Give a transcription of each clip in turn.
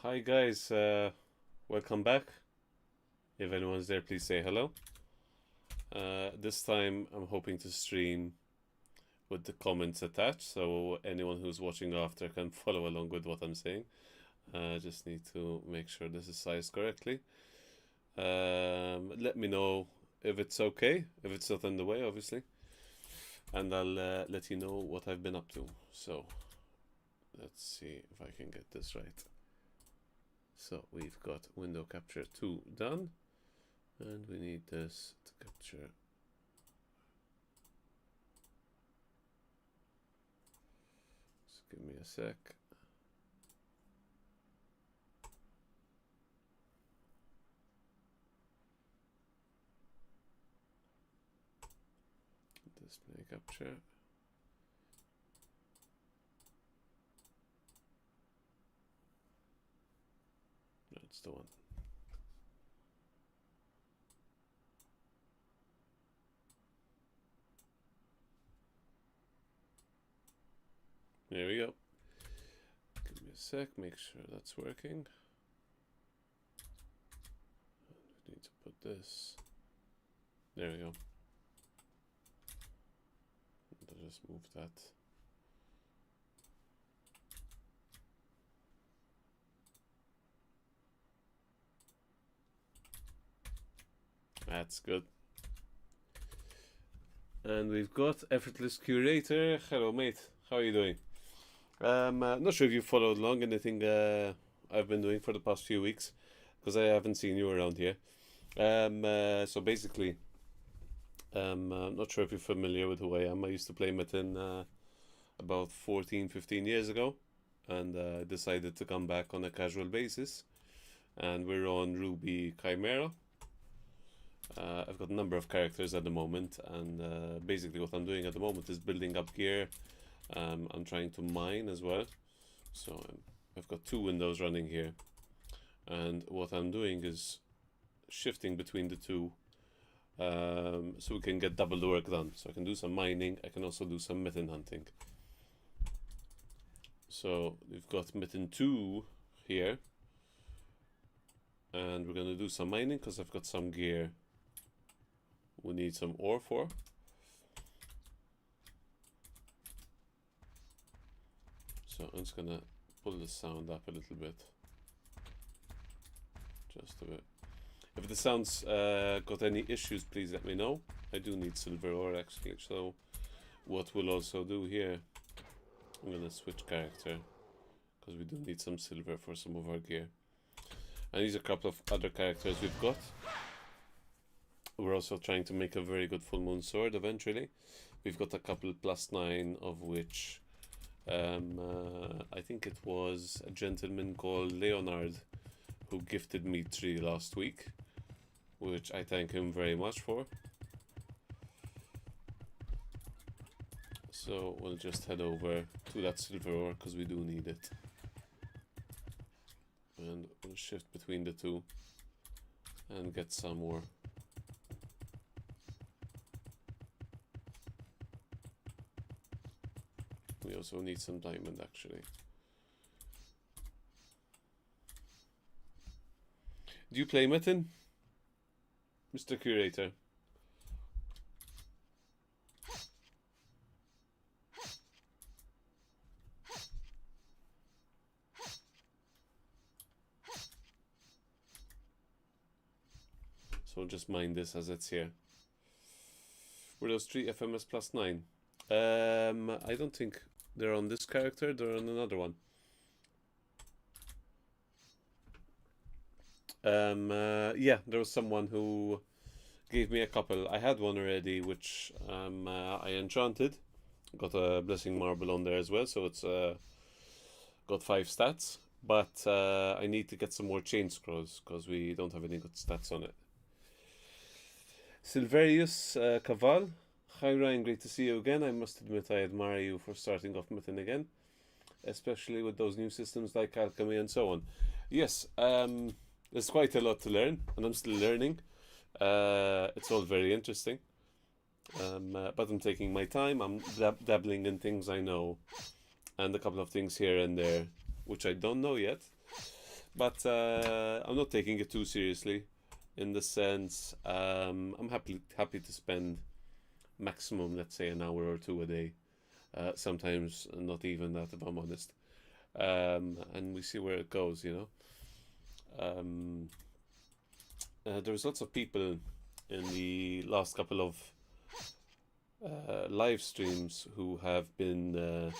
Hi guys, welcome back. If anyone's there, please say hello. This time I'm hoping to stream with the comments attached, so anyone who's watching after can follow along with what I'm saying. Just need to make sure this is sized correctly. Let me know if it's okay, if it's not in the way, obviously. And I'll let you know what I've been up to. So, let's see if I can get this right. So we've got window capture 2 done, and we need this to capture. Just give me a sec. Display capture. That's the one. There we go. Give me a sec, make sure that's working. We need to put this. There we go. I'll just move that. That's good. And we've got Effortless Curator. Hello, mate. How are you doing? Not sure if you followed along anything I've been doing for the past few weeks, because I haven't seen you around here. So basically, I'm not sure if you're familiar with who I am. I used to play Metin about 14-15 years ago, and decided to come back on a casual basis. And we're on Ruby Chimera. I've got a number of characters at the moment, and basically what I'm doing at the moment is building up gear. I'm trying to mine as well, so I've got 2 windows running here, and what I'm doing is shifting between the 2, so we can get double the work done. So I can do some mining, I can also do some Metin hunting. So we've got Metin2 here, and we're gonna do some mining because I've got some gear we need some ore for. So I'm just gonna pull the sound up a little bit, just a bit. If the sound's got any issues, please let me know. I do need silver ore actually, so what we'll also do here, I'm gonna switch character because we do need some silver for some of our gear. And these are a couple of other characters we've got. We're also trying to make a very good full moon sword eventually. We've got a couple +9, of which I think it was a gentleman called Leonard who gifted me 3 last week, which I thank him very much for. So we'll just head over to that silver ore because we do need it. And we'll shift between the 2 and get some more. We also need some diamond actually. Do you play Metin, Mr. Curator? So we'll just mine this as it's here. Were those 3 FMS +9? I don't think they're on this character, they're on another one. Yeah, there was someone who gave me a couple. I had one already, which I enchanted. Got a Blessing Marble on there as well, so it's got 5 stats. But I need to get some more chain scrolls, because we don't have any good stats on it. Silverius Caval. Hi Ryan, great to see you again. I must admit I admire you for starting off Metin again, especially with those new systems like alchemy and so on. Yes, there's quite a lot to learn, and I'm still learning. It's all very interesting, but I'm taking my time. I'm dabbling in things I know, and a couple of things here and there which I don't know yet. But I'm not taking it too seriously, in the sense I'm happy to spend maximum, let's say, an hour or two a day. Sometimes not even that, if I'm honest. And we see where it goes, you know. There's lots of people in the last couple of live streams who have been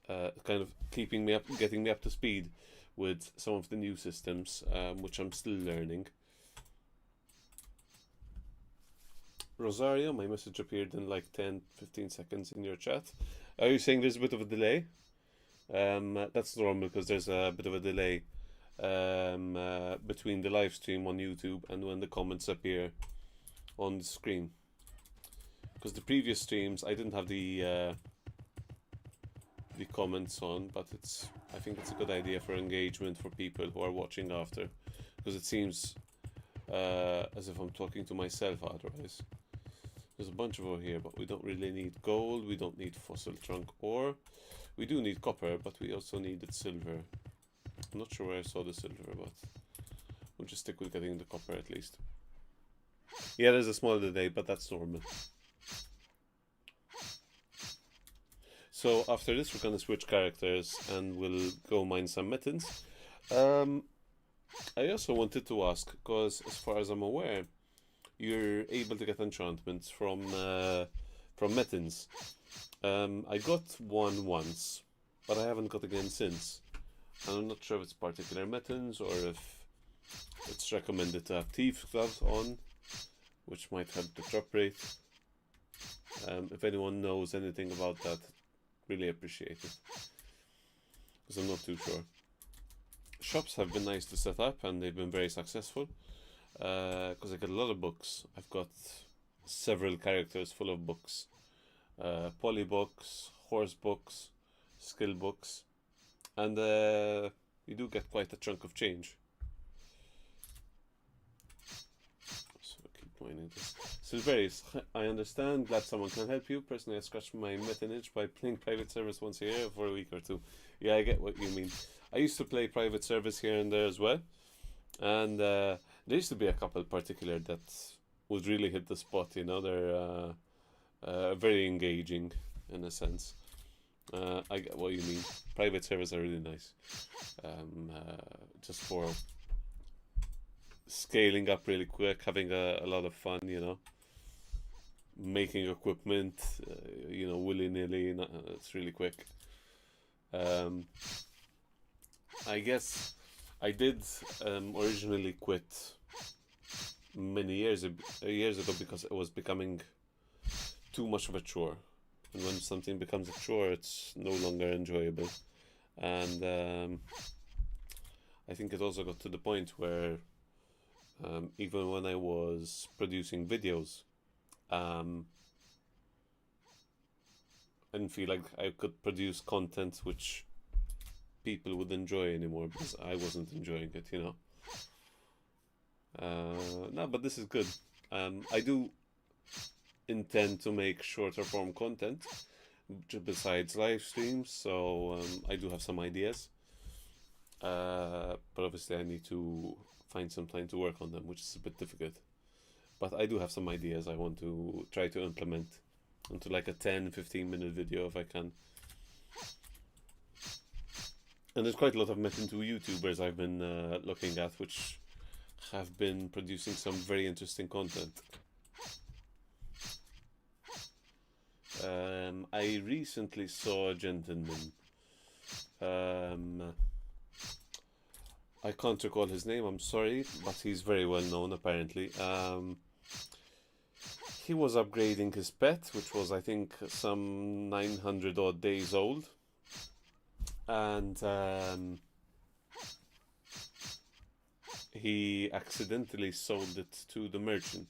kind of keeping me up, getting me up to speed with some of the new systems, which I'm still learning. Rosario, my message appeared in like 10-15 seconds in your chat. Are you saying there's a bit of a delay? That's normal, because there's a bit of a delay between the live stream on YouTube and when the comments appear on the screen. Because the previous streams I didn't have the comments on, but I think it's a good idea for engagement for people who are watching after, because it seems as if I'm talking to myself otherwise. There's a bunch over here, but we don't really need gold, we don't need fossil trunk ore. We do need copper, but we also needed silver. I'm not sure where I saw the silver, but we'll just stick with getting the copper at least. Yeah, there's a small delay, but that's normal. So after this, we're gonna switch characters and we'll go mine some Metins. I also wanted to ask, because as far as I'm aware, you're able to get enchantments from Metins. I got one once, but I haven't got again since. And I'm not sure if it's particular Metins or if it's recommended to have Thief Gloves on, which might help the drop rate. If anyone knows anything about that, really appreciate it, because I'm not too sure. Shops have been nice to set up, and they've been very successful, because I get a lot of books. I've got several characters full of books. Poly books, horse books, skill books, and you do get quite a chunk of change. So keep mining this. Silveris, I understand, glad someone can help you. Personally, I scratched my metinage by playing private service once a year for a week or two. Yeah, I get what you mean. I used to play private service here and there as well, and there used to be a couple particular that would really hit the spot, you know. They're very engaging in a sense. I get what you mean. Private servers are really nice, just for scaling up really quick, having a lot of fun, you know, making equipment, you know, willy-nilly. It's really quick. I guess I did originally quit many years ago because it was becoming too much of a chore, and when something becomes a chore, it's no longer enjoyable. And I think it also got to the point where even when I was producing videos, I didn't feel like I could produce content which people would enjoy anymore, because I wasn't enjoying it, you know. No, but this is good. I do intend to make shorter form content besides live streams, so I do have some ideas, but obviously I need to find some time to work on them, which is a bit difficult. But I do have some ideas I want to try to implement into like a 10-15 minute video if I can. And there's quite a lot of Metin2 YouTubers I've been looking at, which have been producing some very interesting content. I recently saw a gentleman. I can't recall his name, I'm sorry, but he's very well known apparently. He was upgrading his pet, which was, I think, some 900 odd days old. And he accidentally sold it to the merchant.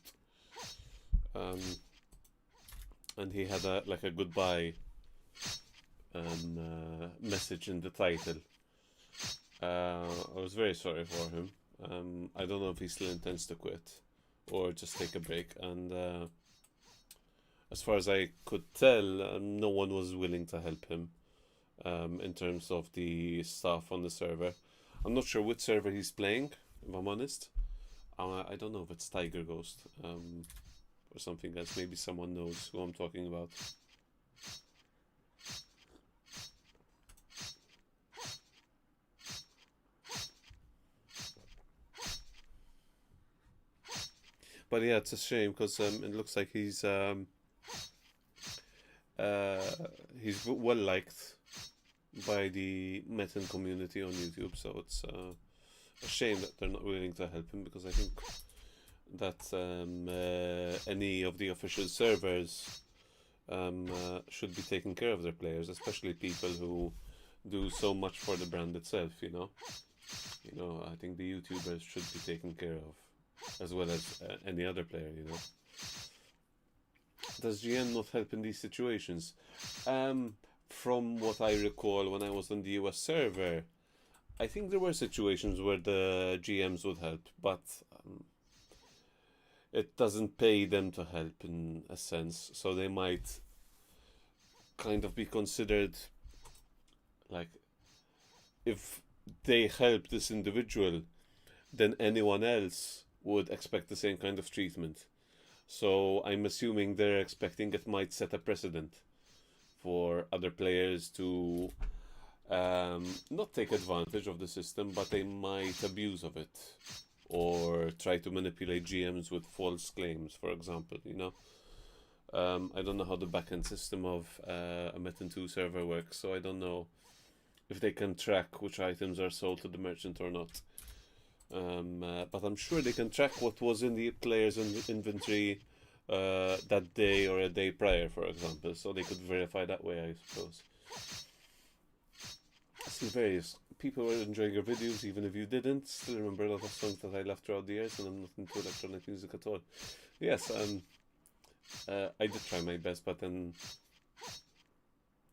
And he had a goodbye message in the title. I was very sorry for him. I don't know if he still intends to quit or just take a break. And as far as I could tell, no one was willing to help him in terms of the staff on the server. I'm not sure which server he's playing, if I'm honest. I don't know if it's Tiger Ghost or something else. Maybe someone knows who I'm talking about. But yeah, it's a shame because it looks like he's well liked by the Metin community on YouTube. So it's a shame that they're not willing to help him, because I think that any of the official servers should be taking care of their players, especially people who do so much for the brand itself. I think the YouTubers should be taken care of, as well as any other player. Does GM not help in these situations? From what I recall, when I was on the US server, I think there were situations where the GMs would help, but it doesn't pay them to help in a sense, so they might kind of be considered like, if they help this individual, then anyone else would expect the same kind of treatment. So I'm assuming they're expecting it might set a precedent for other players to not take advantage of the system, but they might abuse of it or try to manipulate GMs with false claims, for example. I don't know how the backend system of a Metin2 server works, so I don't know if they can track which items are sold to the merchant or not. But I'm sure they can track what was in the player's inventory that day or a day prior, for example, so they could verify that way, I suppose. I see various people were enjoying your videos, even if you didn't. Still remember a lot of songs that I left throughout the years, and I'm not into electronic music at all. Yes, I did try my best, but then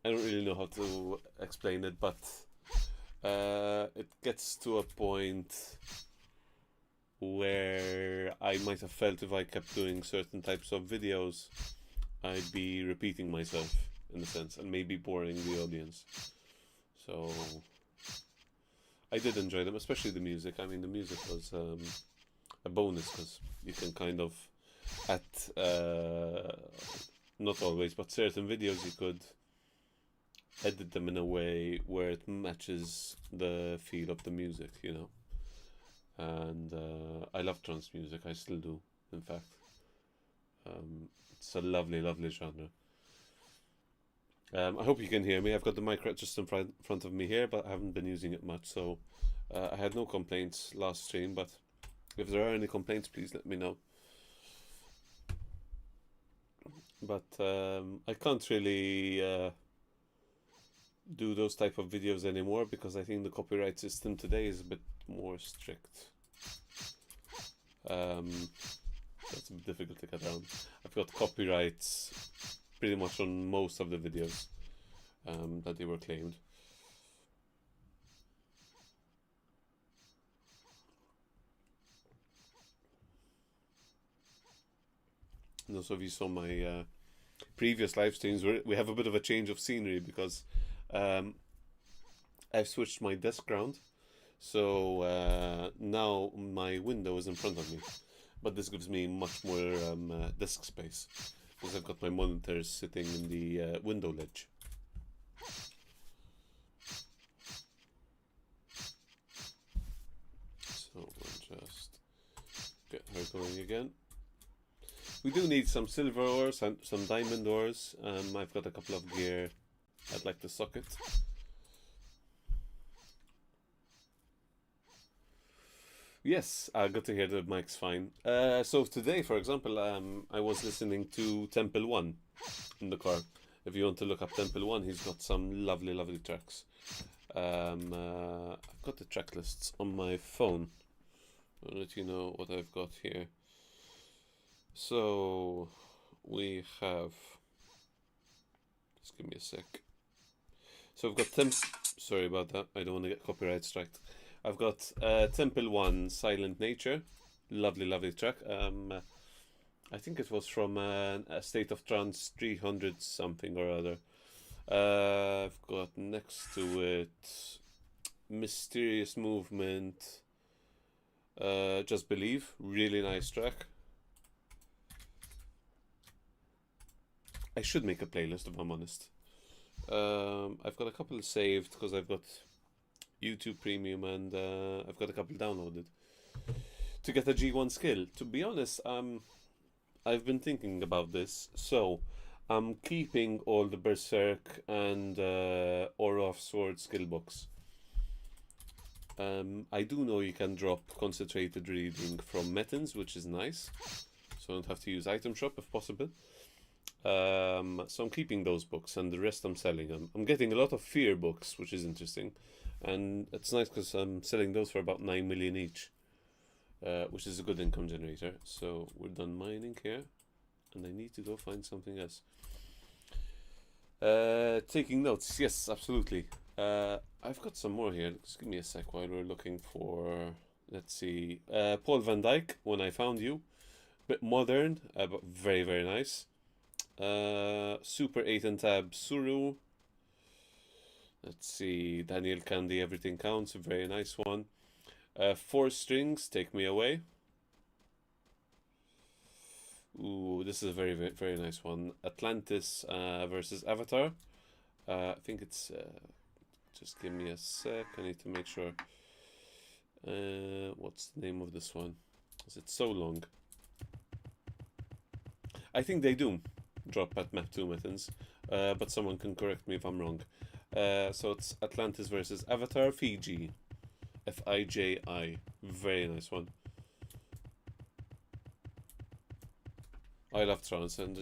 I don't really know how to explain it, but it gets to a point where I might have felt if I kept doing certain types of videos, I'd be repeating myself in a sense, and maybe boring the audience. So I did enjoy them, especially the music. I mean, the music was a bonus, because you can kind of, not always, but certain videos you could edit them in a way where it matches the feel of the music, And I love trance music, I still do, in fact. It's a lovely, lovely genre. I hope you can hear me. I've got the mic right just in front of me here, but I haven't been using it much, so I had no complaints last stream, but if there are any complaints, please let me know. But I can't really do those type of videos anymore, because I think the copyright system today is a bit more strict. That's a bit difficult to get around. I've got copyrights pretty much on most of the videos that they were claimed. And also, if you saw my previous live streams, we have a bit of a change of scenery, because I've switched my desk round, so now my window is in front of me, but this gives me much more desk space, because I've got my monitors sitting in the window ledge. So we'll just get her going again. We do need some silver ores and some diamond ores. I've got a couple of gear I'd like to socket. Yes, good to hear the mic's fine. So today, for example, I was listening to Temple 1 in the car. If you want to look up Temple 1, he's got some lovely, lovely tracks. I've got the track lists on my phone. I'll let you know what I've got here. So we have, just give me a sec. So I've got sorry about that, I don't want to get copyright striked. I've got Temple 1, Silent Nature, lovely, lovely track. I think it was from a State of Trance 300 something or other. I've got next to it Mysterious Movement, Just Believe, really nice track. I should make a playlist if I'm honest. I've got a couple saved because I've got YouTube Premium and I've got a couple downloaded to get a G1 skill. To be honest, I've been thinking about this, so I'm keeping all the Berserk and Aura of Sword skill books. I do know you can drop concentrated reading from Metins, which is nice, so I don't have to use item shop if possible. So I'm keeping those books, and the rest I'm selling them. I'm getting a lot of fear books, which is interesting, and it's nice because I'm selling those for about 9 million each, which is a good income generator. So we're done mining here, and I need to go find something else. Taking notes, yes, absolutely. I've got some more here. Just give me a sec while we're looking for, let's see, Paul van Dyk, When I Found You. Bit modern, but very, very nice. Super 8 and Tab Suru. Let's see, Daniel Candy, Everything Counts, a very nice one. 4 Strings, Take Me Away. Ooh, this is a very, very, very nice one. Atlantis versus Avatar. I think it's... just give me a sec, I need to make sure. What's the name of this one? Is it so long? I think they do drop at map 2 Metins, but someone can correct me if I'm wrong. So it's Atlantis versus Avatar, Fiji. Fiji. Very nice one. I love trance, and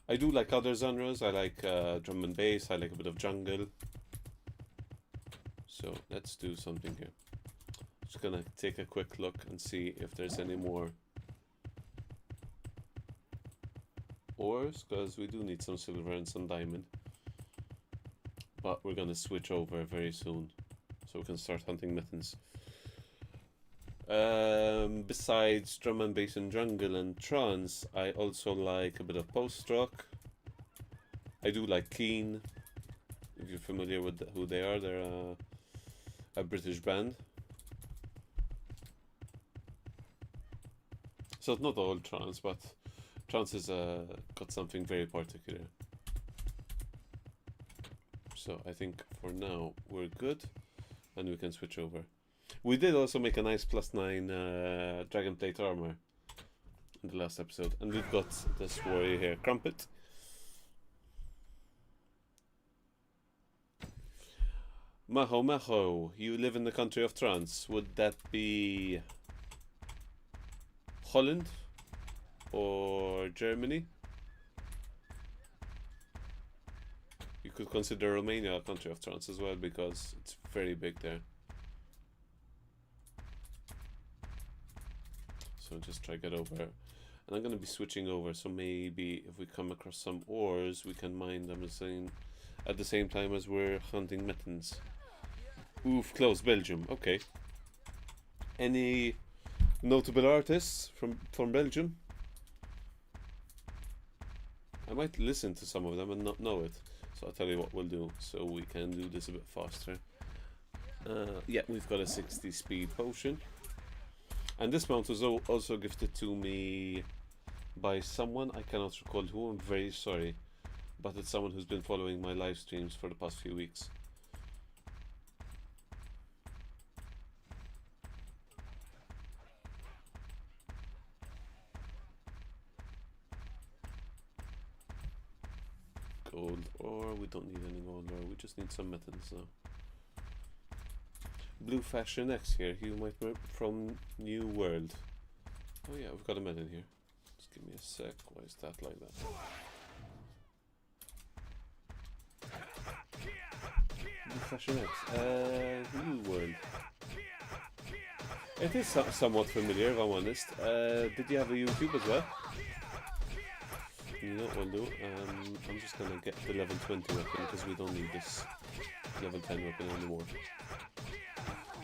I do like other genres. I like drum and bass, I like a bit of jungle. So let's do something here. Just gonna take a quick look and see if there's any more ores, because we do need some silver and some diamond. But we're gonna switch over very soon, so we can start hunting Metins. Besides drum and bass and jungle and trance, I also like a bit of post-rock. I do like Keen, if you're familiar with who they are. They're a British band. So it's not all trance, but trance has got something very particular. So I think for now we're good, and we can switch over. We did also make a nice +9 dragon plate armor in the last episode, and we've got this warrior here, Crumpet. Maho Maho, you live in the country of trance. Would that be Holland or Germany? You could consider Romania a country of trance as well, because it's very big there. So just try to get over. And I'm going to be switching over, so maybe if we come across some ores, we can mine them at the same time as we're hunting Metins. Oof, close, Belgium, okay. Any notable artists from Belgium? I might listen to some of them and not know it. So I'll tell you what we'll do, so we can do this a bit faster. Yeah, we've got a 60 speed potion. And this mount was also gifted to me by someone, I cannot recall who, I'm very sorry. But it's someone who's been following my live streams for the past few weeks. Gold ore, we don't need any gold ore, we just need some metals now. Blue Fashion X here, you might be from New World. Oh yeah, we've got a Metin here. Just give me a sec, why is that like that? Blue Fashion X, New World. It is somewhat familiar, if I'm honest. Did you have a YouTube as well? You know what we'll do? I'm just gonna get the level 20 weapon, because we don't need this level 10 weapon anymore.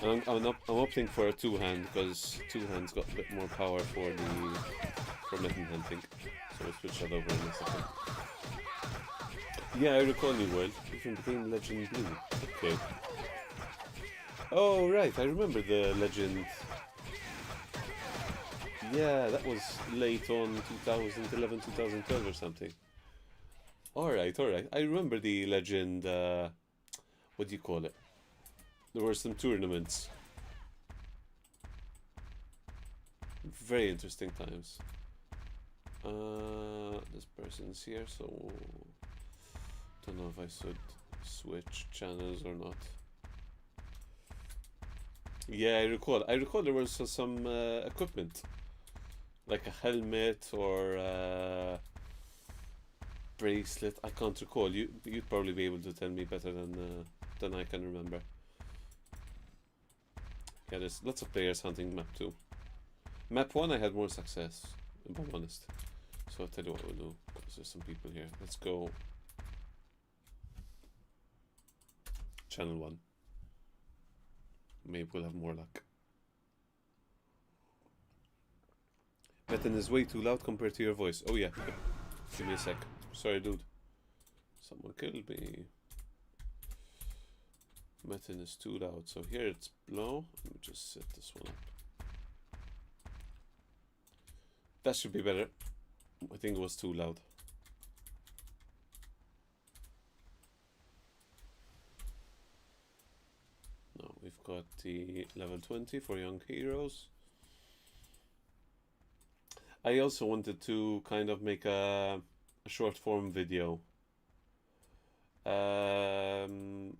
And I'm opting for a two-hand, because two-hand's got a bit more power for for Metin hunting. So we'll switch that over in a second. Yeah, I recall New World. Even became Legend Blue. Okay. Oh, right, I remember the Legend. Yeah, that was late on 2011, 2012 or something. Alright, alright. I remember the Legend, what do you call it? There were some tournaments. Very interesting times. This person's here, so don't know if I should switch channels or not. Yeah, I recall. I recall there was some equipment, like a helmet or bracelet. I can't recall. You'd probably be able to tell me better than I can remember. Yeah, there's lots of players hunting map 2. Map 1 I had more success, if I'm honest. So I'll tell you what we'll do, because there's some people here. Let's go channel 1. Maybe we'll have more luck. Metin is way too loud compared to your voice. Oh yeah, give me a sec. Sorry dude. Someone killed me. Metin is too loud. So here it's low. Let me just set this one up. That should be better. I think it was too loud. No, we've got the level 20 for young heroes. I also wanted to kind of make a short form video. Kind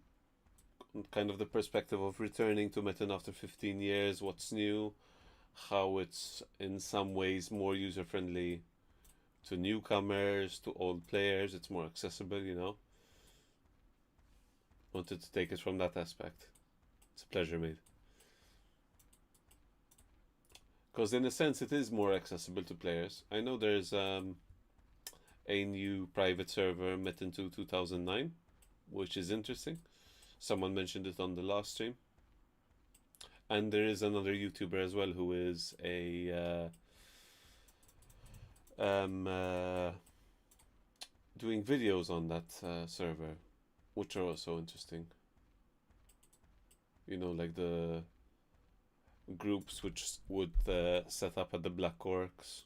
of the perspective of returning to Metin after 15 years, what's new, how it's in some ways more user friendly to newcomers, to old players, it's more accessible, you know. Wanted to take it from that aspect. It's a pleasure, mate. Because in a sense it is more accessible to players. I know there's a new private server, Metin2 2009, which is interesting. Someone mentioned it on the last stream. And there is another YouTuber as well who is a doing videos on that server, which are also interesting. You know, like the groups which would set up at the Black Orcs.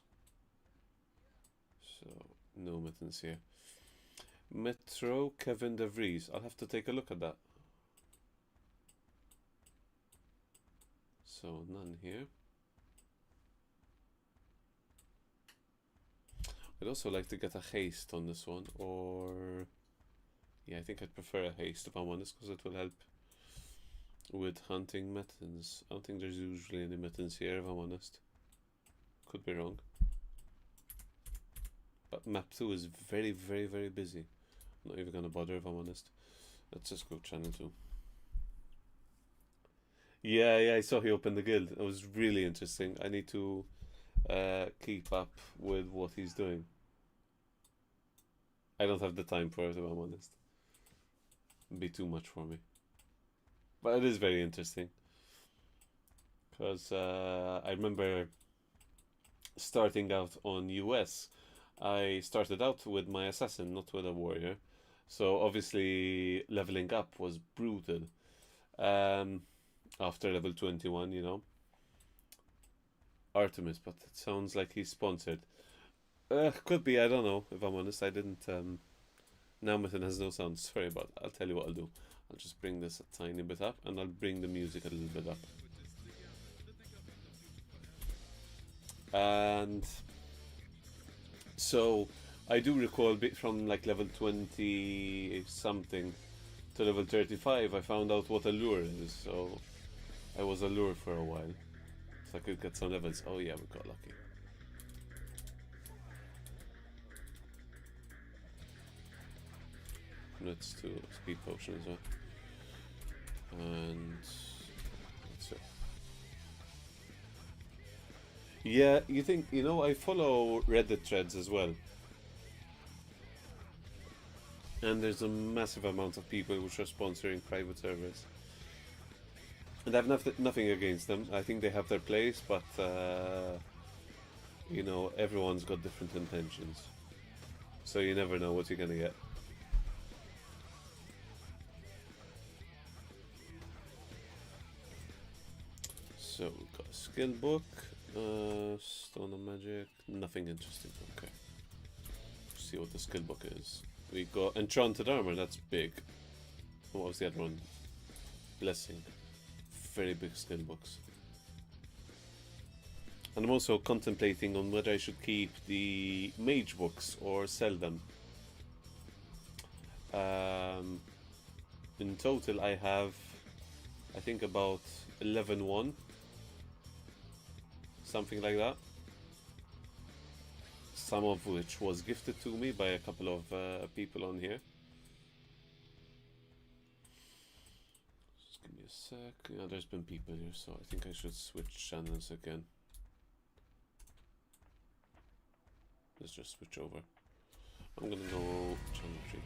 So no Metin's here. Metro Kevin De Vries. I'll have to take a look at that. So none here. I'd also like to get a haste on this one, or yeah, I think I'd prefer a haste if I'm honest, because it will help with hunting Metins. I don't think there's usually any Metins here if I'm honest. Could be wrong. But map 2 is very, very, very busy. I'm not even gonna bother if I'm honest. Let's just go channel 2. Yeah, I saw he opened the guild. It was really interesting. I need to keep up with what he's doing. I don't have the time for it, if I'm honest. It'd be too much for me. But it is very interesting. Because I remember starting out on US. I started out with my assassin, not with a warrior. So obviously leveling up was brutal. After level 21, you know. Artemis, but it sounds like he's sponsored. Could be, I don't know, if I'm honest. I didn't, now Metin has no sound. Sorry about that. I'll tell you what I'll do. I'll just bring this a tiny bit up, and I'll bring the music a little bit up. And so, I do recall from like level 20 something to level 35, I found out what a lure is, so I was a lure for a while. So I could get some levels. Oh yeah, we got lucky. Let's do a speed potion as well. And that's it. Yeah, you know, I follow Reddit threads as well. And there's a massive amount of people which are sponsoring private servers. And I have nothing against them. I think they have their place, but you know, everyone's got different intentions. So you never know what you're gonna get. So we've got a skill book, Stone of Magic, nothing interesting. Okay. See what the skill book is. We got Enchanted Armor, that's big. What was the other one? Blessing. Very big skill books. And I'm also contemplating on whether I should keep the mage books or sell them. In total I have, I think, about 11-1. Something like that. Some of which was gifted to me by a couple of people on here. Just give me a sec. Yeah, there's been people here, so I think I should switch channels again. Let's just switch over. I'm gonna go channel 3.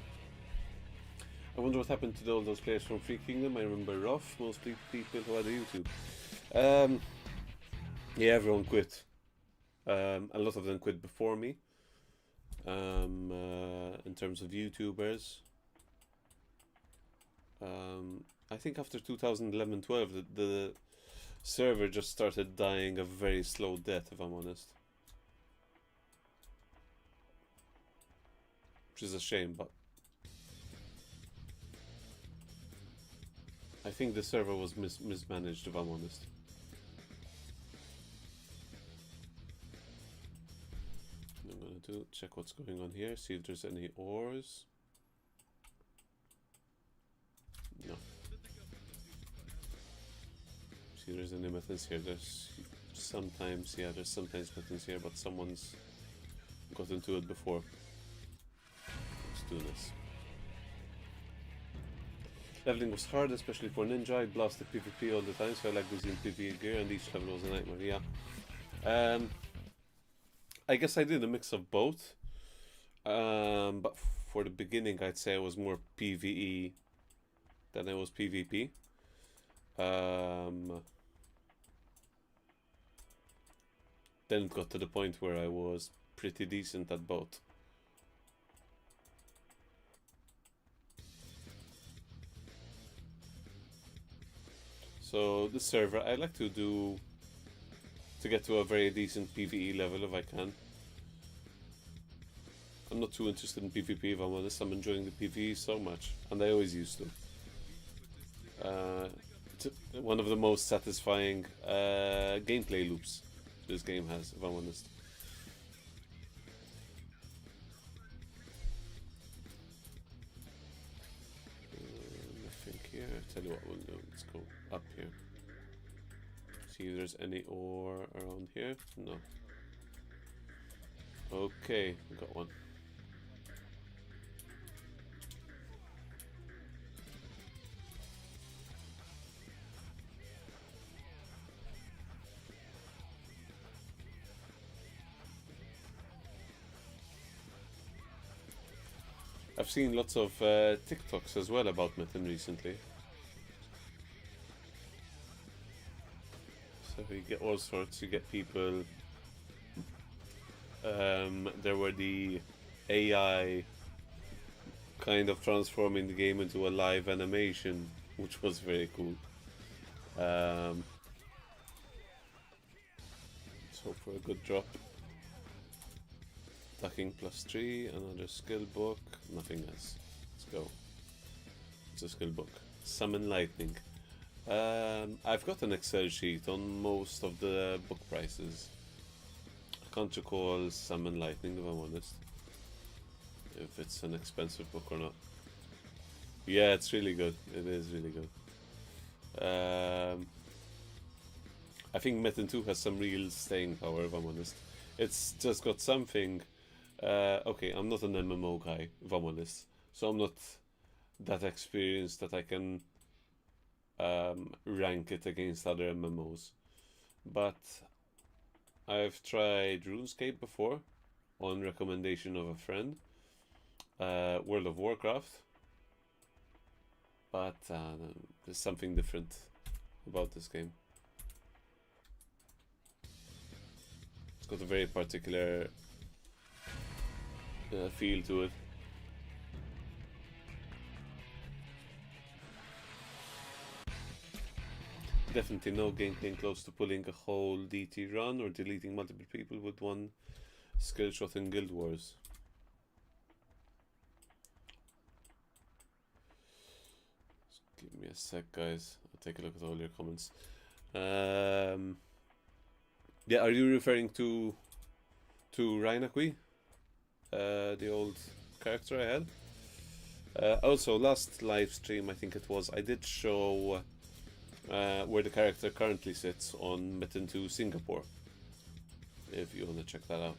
I wonder what happened to all those players from Free Kingdom. I remember Ruff, mostly people who had a YouTube. Yeah, everyone quit. A lot of them quit before me. In terms of YouTubers, I think after 2011-12, the server just started dying a very slow death, if I'm honest. Which is a shame, but I think the server was mismanaged, if I'm honest. I'm gonna check what's going on here, see if there's any ores. No. See if there's any methods here. There's sometimes, yeah, there's sometimes methods here, but someone's got into it before. Let's do this. Leveling was hard, especially for ninja. I blasted PvP all the time, so I like losing PvE gear, and each level was a nightmare. Yeah. I guess I did a mix of both. But for the beginning, I'd say I was more PvE than I was PvP. Then it got to the point where I was pretty decent at both. So the server, I like to get to a very decent PvE level if I can. I'm not too interested in PvP, if I'm honest. I'm enjoying the PvE so much, and I always used to. One of the most satisfying gameplay loops this game has, if I'm honest. Nothing here. Tell you what we'll do. Let's go up here. See if there's any ore around here. No. Okay, we got one. I've seen lots of TikToks as well about Metin recently. So you get all sorts, you get people... there were the AI kind of transforming the game into a live animation, which was very cool. Let's hope for a good drop. Ducking +3, another skill book, nothing else. Let's go. It's a skill book. Summon Lightning. I've got an Excel sheet on most of the book prices. I can't recall Summon Lightning, if I'm honest. If it's an expensive book or not. Yeah, it's really good. It is really good. I think Metin2 has some real staying power, if I'm honest. It's just got something... okay, I'm not an MMO guy, if I'm honest. So I'm not that experienced that I can rank it against other MMOs. But I've tried RuneScape before, on recommendation of a friend. World of Warcraft. But there's something different about this game. Let's got a very particular feel to it. Definitely no game came close to pulling a whole DT run or deleting multiple people with one skill shot in Guild Wars. Just give me a sec, guys. I'll take a look at all your comments. Yeah, are you referring to rynaqui? The old character I had? Also, last live stream, I think it was, I did show where the character currently sits on Metin2 Singapore, if you want to check that out.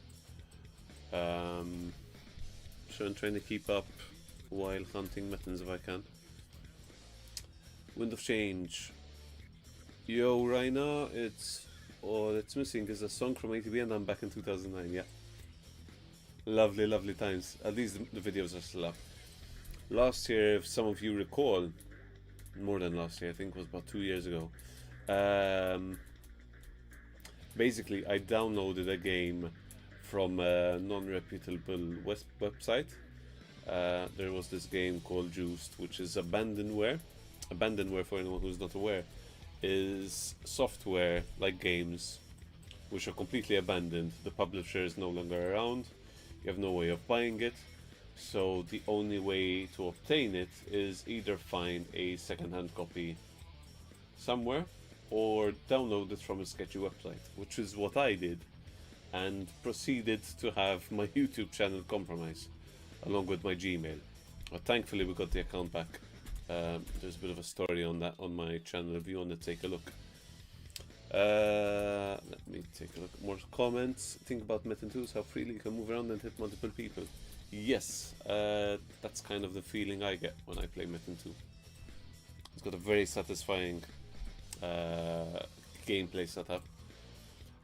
So I'm trying to keep up while hunting Metins if I can. Wind of Change. Yo, Rhina, all it's missing is a song from ATB and I'm back in 2009, yeah. Lovely, lovely times. At least the videos are still up. Last year, if some of you recall, more than last year, I think it was about 2 years ago. Basically, I downloaded a game from a non-reputable website. There was this game called Juiced, which is abandonware. Abandonware, for anyone who's not aware, is software like games which are completely abandoned. The publisher is no longer around. You have no way of buying it. So the only way to obtain it is either find a second-hand copy somewhere or download it from a sketchy website, which is what I did, and proceeded to have my YouTube channel compromised along with my Gmail. But thankfully we got the account back. There's a bit of a story on that on my channel if you want to take a look. Let me take a look at more comments. Think about Metin2 is how freely you can move around and hit multiple people. Yes, that's kind of the feeling I get when I play Metin2. It's got a very satisfying gameplay setup.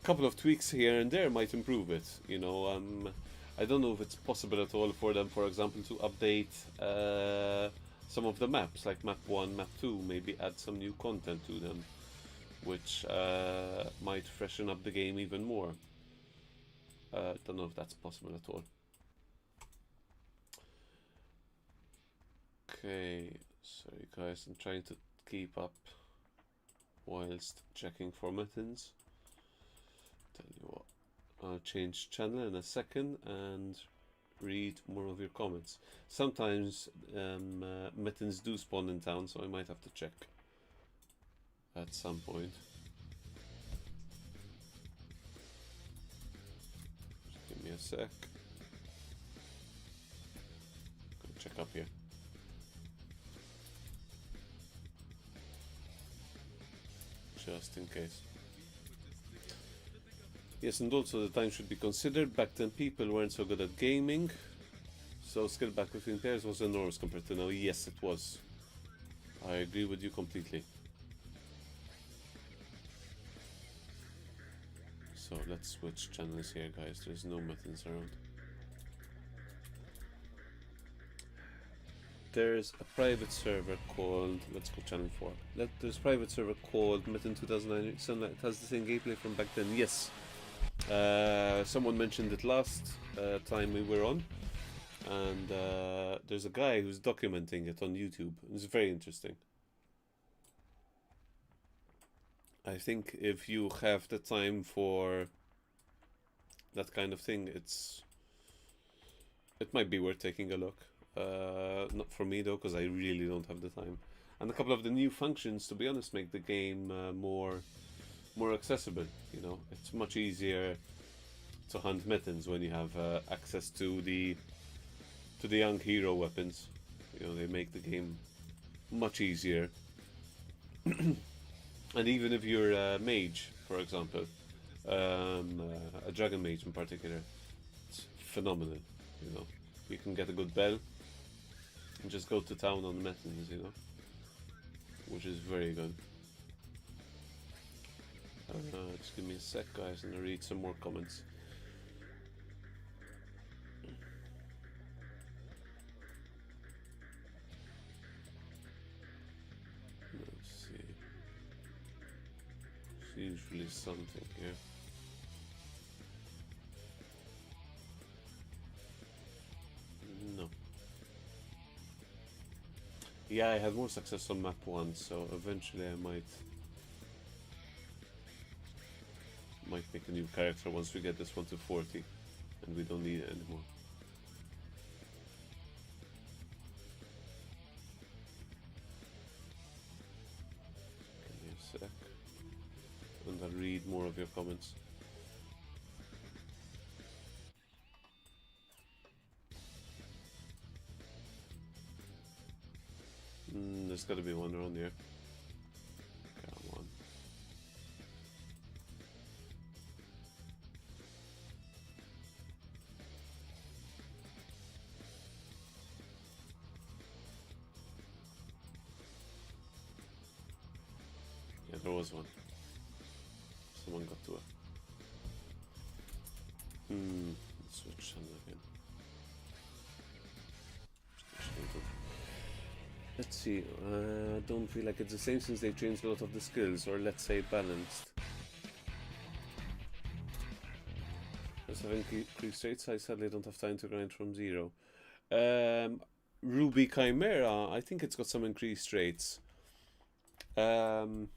A couple of tweaks here and there might improve it. You know, I don't know if it's possible at all for them, for example, to update some of the maps, like map 1, map 2, maybe add some new content to them, which might freshen up the game even more. Don't know if that's possible at all. Okay, sorry guys, I'm trying to keep up whilst checking for Metins. Tell you what, I'll change channel in a second and read more of your comments. Sometimes Metins do spawn in town, so I might have to check at some point. Just give me a sec. Go check up here. Just in case. Yes, and also the time should be considered. Back then people weren't so good at gaming, so skill back between players was enormous compared to now. Yes, it was. I agree with you completely. So let's switch channels here, guys. There's no Metins around. There's a private server called, let's go channel 4. There's a private server called Metin 2009. It has the same gameplay from back then. Yes. Someone mentioned it last time we were on, and there's a guy who's documenting it on YouTube. It's very interesting. I think if you have the time for that kind of thing, it might be worth taking a look. Not for me though, because I really don't have the time. And a couple of the new functions, to be honest, make the game more accessible. You know, it's much easier to hunt Metins when you have access to the young hero weapons. You know, they make the game much easier. And even if you're a mage, for example, a dragon mage in particular, it's phenomenal. You know, you can get a good bell and just go to town on the Metins, you know, which is very good. Just give me a sec, guys, and I'll read some more comments. Let's see. There's usually something here. Yeah, I had more success on map 1, so eventually I might make a new character once we get this one to 40 and we don't need it anymore. Give me a sec and I'll read more of your comments. There's gotta be one around here. Come on. Yeah, there was one. Someone got to it. Let's switch channel again. Let's see, I don't feel like it's the same since they've changed a lot of the skills, or let's say balanced. Just having increased rates, I sadly don't have time to grind from 0. Ruby Chimera, I think it's got some increased rates. It's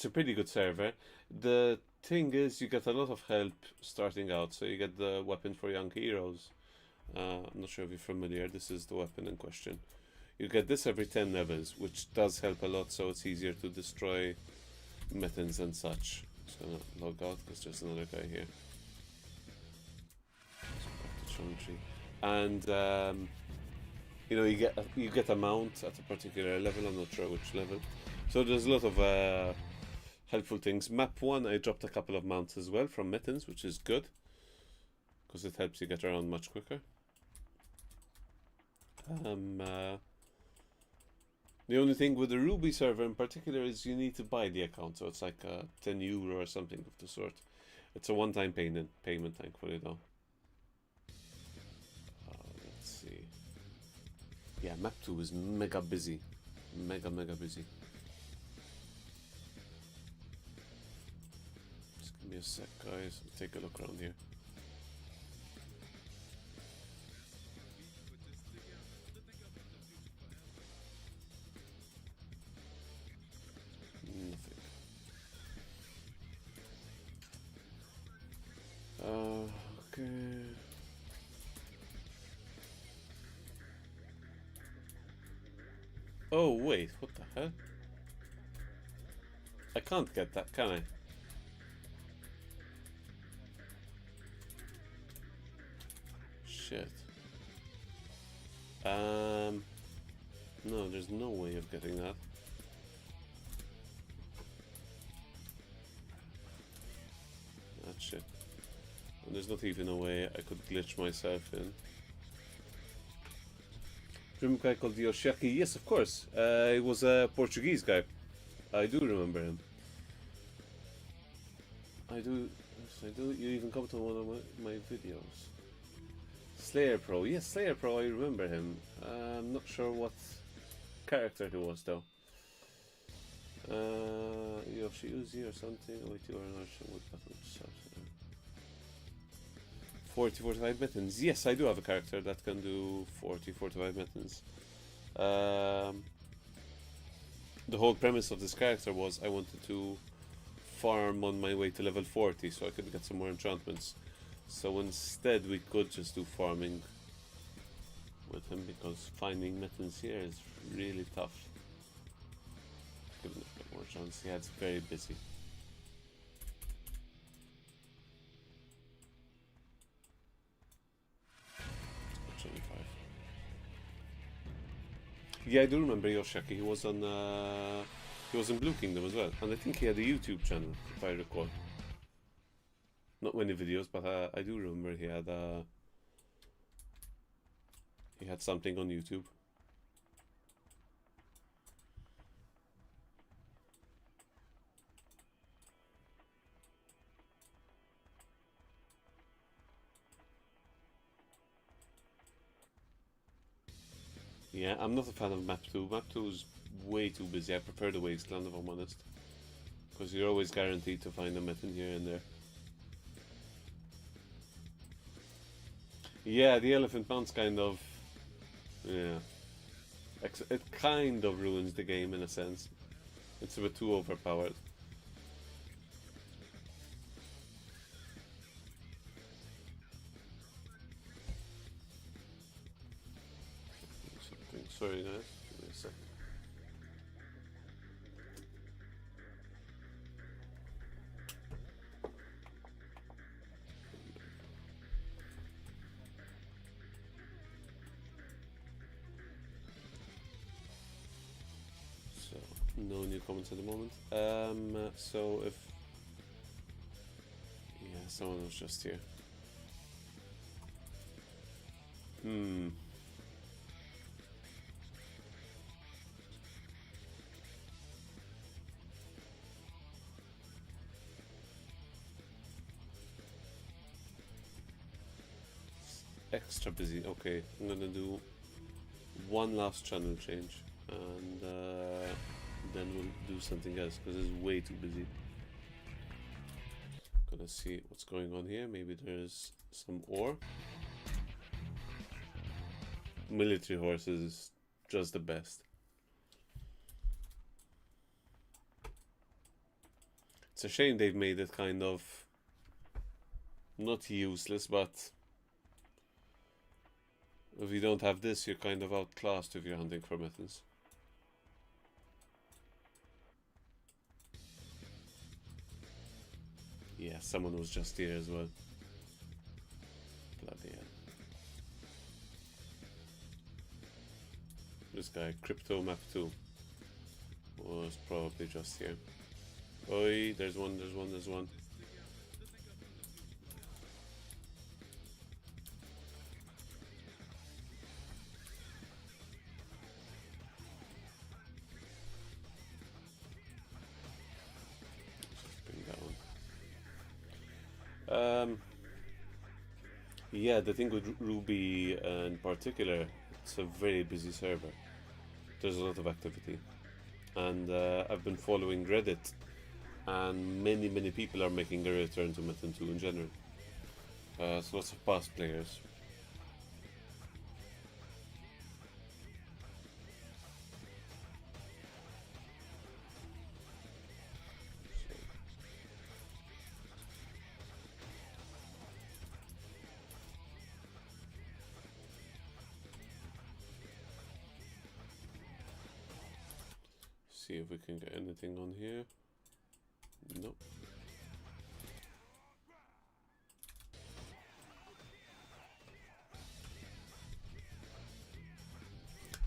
a pretty good server. The thing is, you get a lot of help starting out, so you get the weapon for young heroes. I'm not sure if you're familiar, this is the weapon in question. You get this every 10 levels, which does help a lot, so it's easier to destroy Metins and such. Just gonna log out because there's another guy here. Let's go back to and you know, you get a mount at a particular level. I'm not sure which level. So there's a lot of helpful things. Map 1, I dropped a couple of mounts as well from Metins, which is good because it helps you get around much quicker. The only thing with the Ruby server in particular is you need to buy the account, so it's like €10 or something of the sort. It's a one-time payment, thankfully, though. Let's see. Yeah, map 2 is mega busy. Mega busy. Just give me a sec, guys. Take a look around here. Okay. Oh wait, what the hell? I can't get that, can I? Shit. No, there's no way of getting that. That shit. And there's not even a way I could glitch myself in. Remember a guy called Yoshiaki? Yes, of course. He was a Portuguese guy. I do remember him. I do. Yes, I do. You even come to one of my videos. Slayer Pro. Yes, Slayer Pro. I remember him. I'm not sure what character he was though. Yoshi or something. Wait, you are not sure what that was. 40-45 Metins. Yes, I do have a character that can do 40-45 Metins. The whole premise of this character was I wanted to farm on my way to level 40 so I could get some more enchantments. So instead we could just do farming with him because finding Metins here is really tough. Give him a bit more chance. Yeah, it's very busy. Yeah, I do remember Yoshiaki. He was on in Blue Kingdom as well, and I think he had a YouTube channel, if I recall. Not many videos, but I do remember he had something on YouTube. Yeah, I'm not a fan of map 2. Map 2 is way too busy. I prefer the Wasteland, if I'm honest. Because you're always guaranteed to find a Metin here and there. Yeah, the Elephant Mount's kind of... yeah. It kind of ruins the game in a sense. It's a bit too overpowered. Something. Sorry guys, give me a second. So, no new comments at the moment. So if... Yeah, someone was just here. Extra busy. Okay, I'm gonna do one last channel change and then we'll do something else because it's way too busy. Gonna see what's going on here. Maybe there's some ore. Military horses is just the best. It's a shame they've made it kind of not useless, but if you don't have this, you're kind of outclassed if you're hunting for metals. Yeah, someone was just here as well. Bloody hell. This guy, Crypto Map 2, was probably just here. Oi, there's one. Yeah, the thing with Ruby in particular, it's a very busy server. There's a lot of activity, and I've been following Reddit, and many people are making a return to Metin2 in general. So lots of past players. See if we can get anything on here. Nope.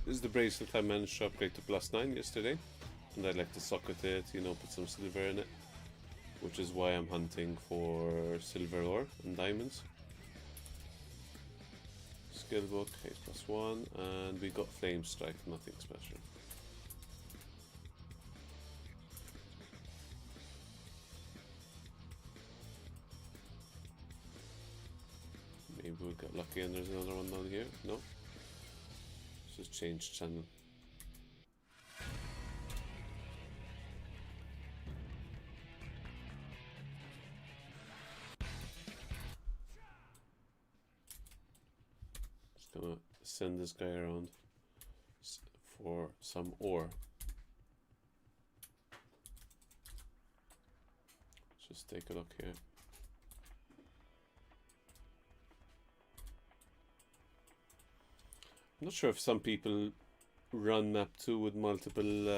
This is the bracelet I managed to upgrade to +9 yesterday, and I'd like to socket it, you know, put some silver in it, which is why I'm hunting for silver ore and diamonds. Skill book, haste +1, and we got flame strike, nothing special. Maybe we'll get lucky and there's another one down here. No. Let's just change channel. Just gonna send this guy around for some ore. Let's just take a look here. I'm not sure if some people run map 2 with multiple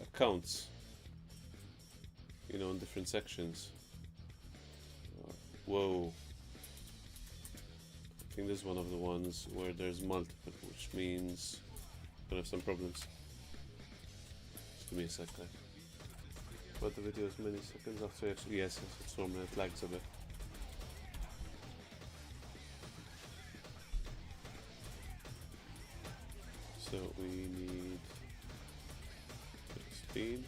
accounts, you know, in different sections. Whoa. I think this is one of the ones where there's multiple, which means I'm gonna have some problems. Just give me a sec, guys. But the video is many seconds after actually, yes, it's normal, it lags a bit. So we need speed.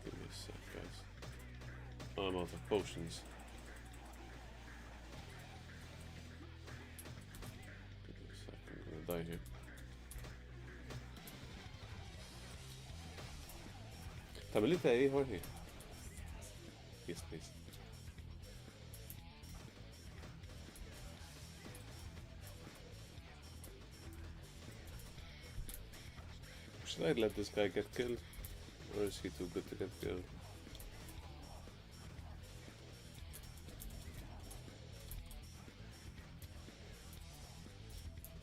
Give me a sec, guys. Oh, I'm out of potions. Give me a sec, I'm gonna die here. تعملت ايه هوري؟ Yes, please. Should I let this guy get killed? Or is he too good to get killed?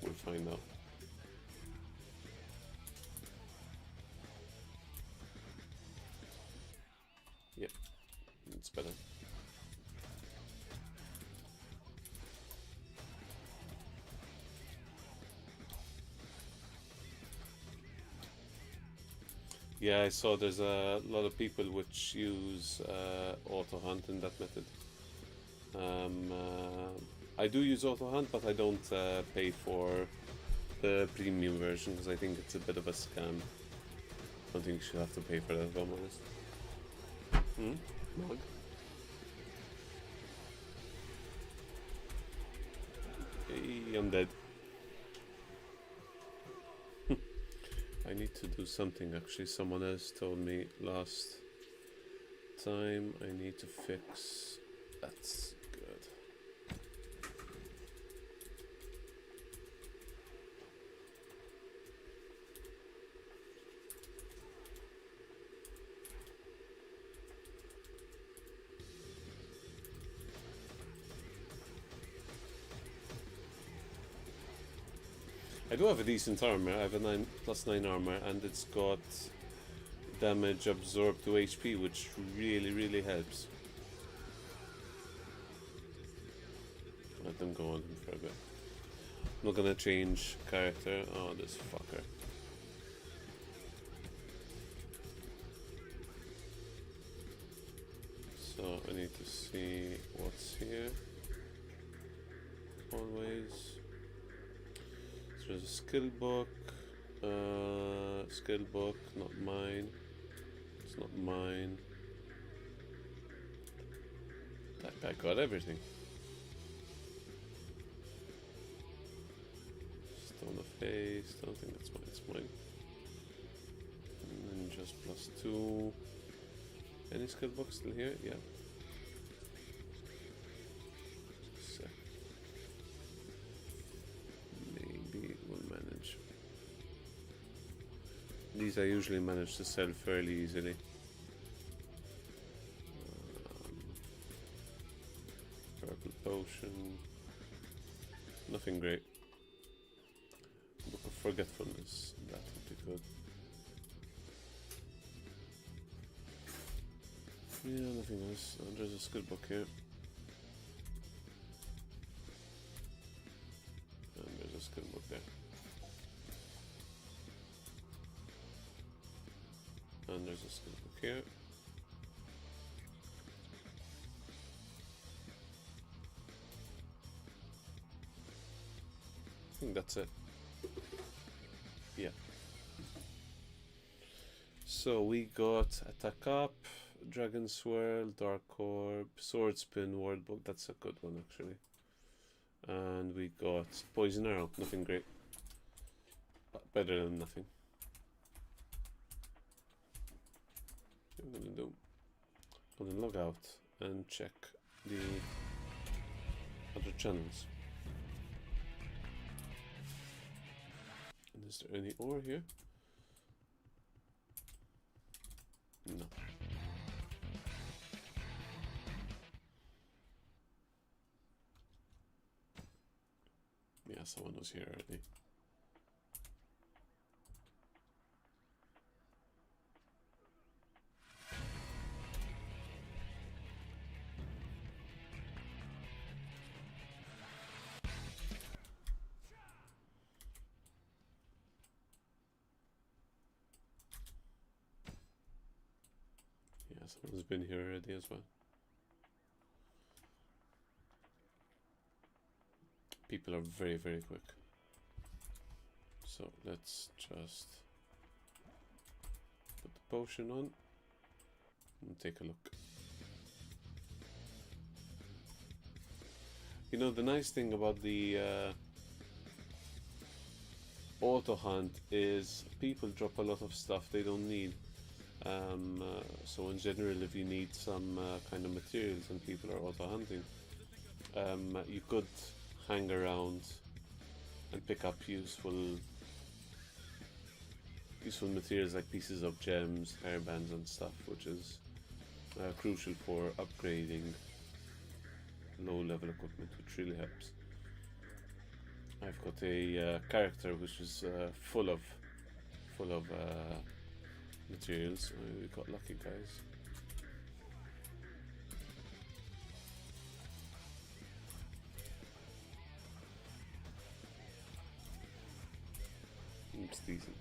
We'll find out. Yep, it's better. Yeah, I saw there's a lot of people which use auto hunt in that method. I do use auto hunt, but I don't pay for the premium version because I think it's a bit of a scam. I don't think you should have to pay for that, if I'm honest. Mug? Hey, I'm dead. I need to do something actually. Someone else told me last time I need to fix. That's good. I do have a decent armor. I have a +9 armor, and it's got damage absorbed to HP, which really helps. Let them go on him for a bit. I'm not gonna change character. Oh, this fucker. So I need to see what's here. Always. There's a skill book, not mine. It's not mine. That guy got everything. Stone of Haste, I don't think that's mine, it's mine. And then just +2. Any skill book still here? Yeah. These I usually manage to sell fairly easily. Purple potion. Nothing great. Book of Forgetfulness. That would be good. Yeah, nothing else. Oh, there's a skill book here. And there's a skill book there. And there's a skill book here. I think that's it. Yeah. So we got Attack Up, Dragon Swirl, Dark Orb, Sword Spin, Word Book. That's a good one actually. And we got Poison Arrow. Nothing great, but better than nothing. I'm gonna do. I'm gonna log out and check the other channels. And is there any ore here? No. Yeah, someone was here already. Someone's been here already as well. People are very quick. So let's just put the potion on and take a look. You know, the nice thing about the auto hunt is people drop a lot of stuff they don't need. So in general, if you need some kind of materials and people are auto hunting, you could hang around and pick up useful useful materials like pieces of gems, hairbands and stuff, which is crucial for upgrading low level equipment, which really helps. I've got a character which is full of materials. We got lucky, guys. It's decent.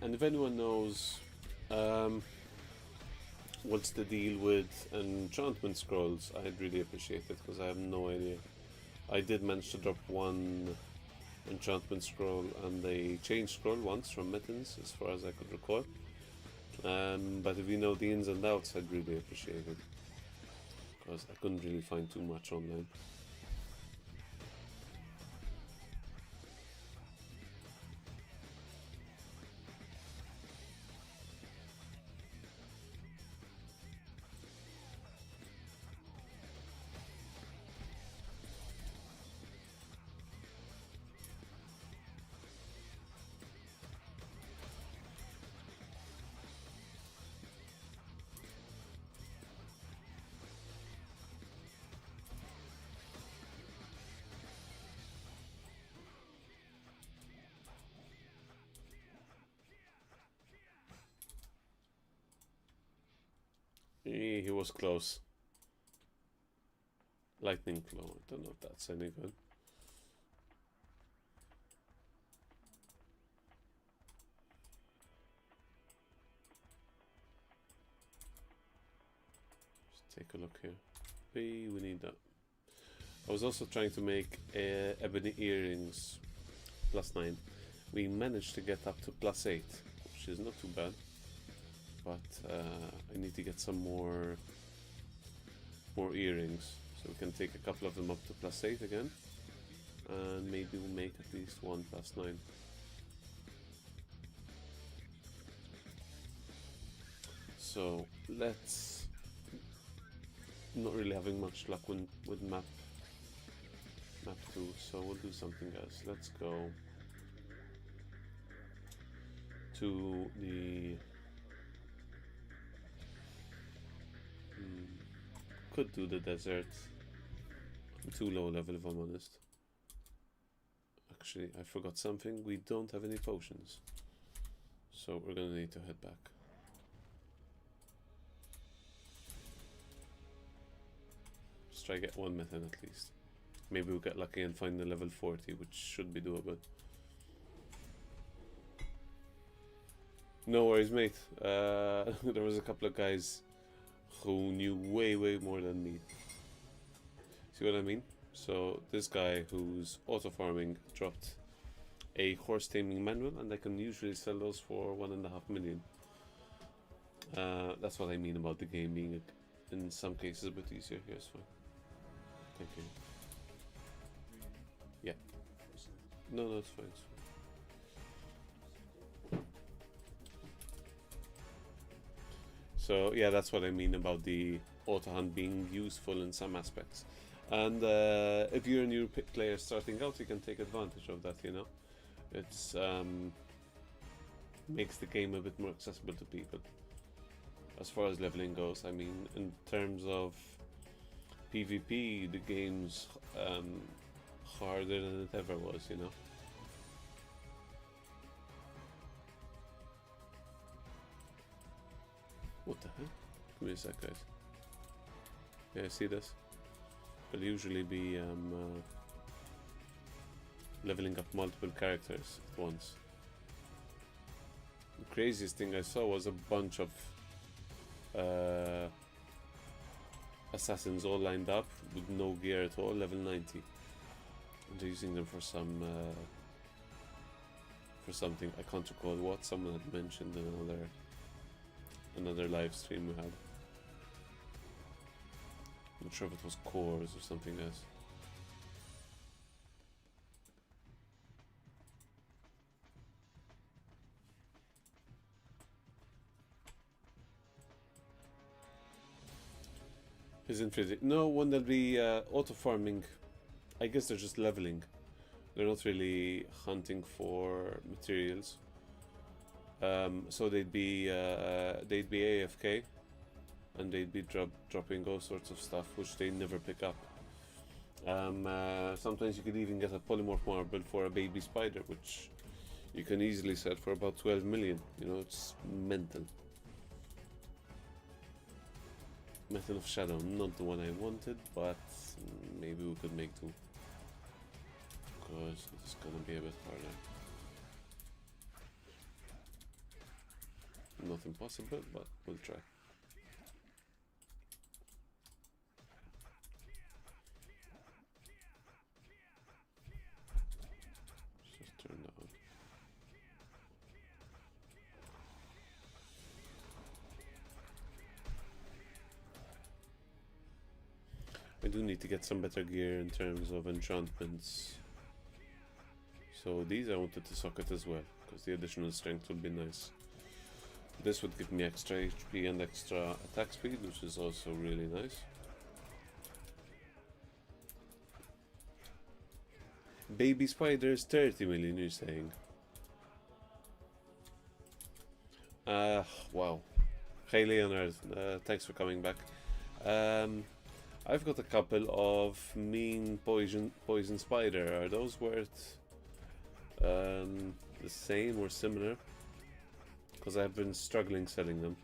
And if anyone knows what's the deal with enchantment scrolls, I'd really appreciate it, because I have no idea. I did manage to drop one enchantment scroll and a change scroll once from Metin's, as far as I could recall. But if you know the ins and outs, I'd really appreciate it, because I couldn't really find too much online. He was close. Lightning claw. I don't know if that's any good. Just take a look here. We need that. I was also trying to make ebony earrings +9. We managed to get up to +8, which is not too bad. But I need to get some more earrings, so we can take a couple of them up to +8 again, and maybe we'll make at least one +9. So let's, not really having much luck with map 2, so we'll do something else. Let's go to the could do the desert. I'm too low level, if I'm honest. Actually, I forgot something. We don't have any potions, so we're gonna need to head back. Let's try get one Metin at least. Maybe we'll get lucky and find the level 40, which should be doable. No worries, mate. There was a couple of guys who knew way more than me. See what I mean? So this guy who's auto farming dropped a horse taming manual, and I can usually sell those for 1.5 million. That's what I mean about the game being in some cases a bit easier. Here's fine. Thank you. Yeah. No, it's fine. It's fine. So yeah, that's what I mean about the auto hunt being useful in some aspects. And if you're a new player starting out, you can take advantage of that, you know. It's makes the game a bit more accessible to people. As far as leveling goes, I mean, in terms of PvP, the game's harder than it ever was, you know. What the hell? Give me a sec, guys. Yeah, see this? I'll usually be leveling up multiple characters at once. The craziest thing I saw was a bunch of assassins all lined up with no gear at all, level 90. And they're using them for some for something. I can't recall what. Someone had mentioned in another live stream we had. I'm not sure if it was cores or something else. His infinity. No, one that'll be auto farming. I guess they're just leveling. They're not really hunting for materials. So they'd be AFK, and they'd be dropping all sorts of stuff which they never pick up. Sometimes you could even get a polymorph marble for a baby spider, which you can easily sell for about 12 million. You know, it's mental. Metin of Shadow, not the one I wanted, but maybe we could make two. Because it's gonna be a bit harder. Not impossible, but we'll try. Just turn that on. I do need to get some better gear in terms of enchantments. So these I wanted to socket as well, because the additional strength would be nice. This would give me extra HP and extra attack speed, which is also really nice. Baby spiders 30 million, you're saying? Wow. Hey Leonard, thanks for coming back. I've got a couple of mean poison spider. Are those worth the same or similar? Because I've been struggling selling them.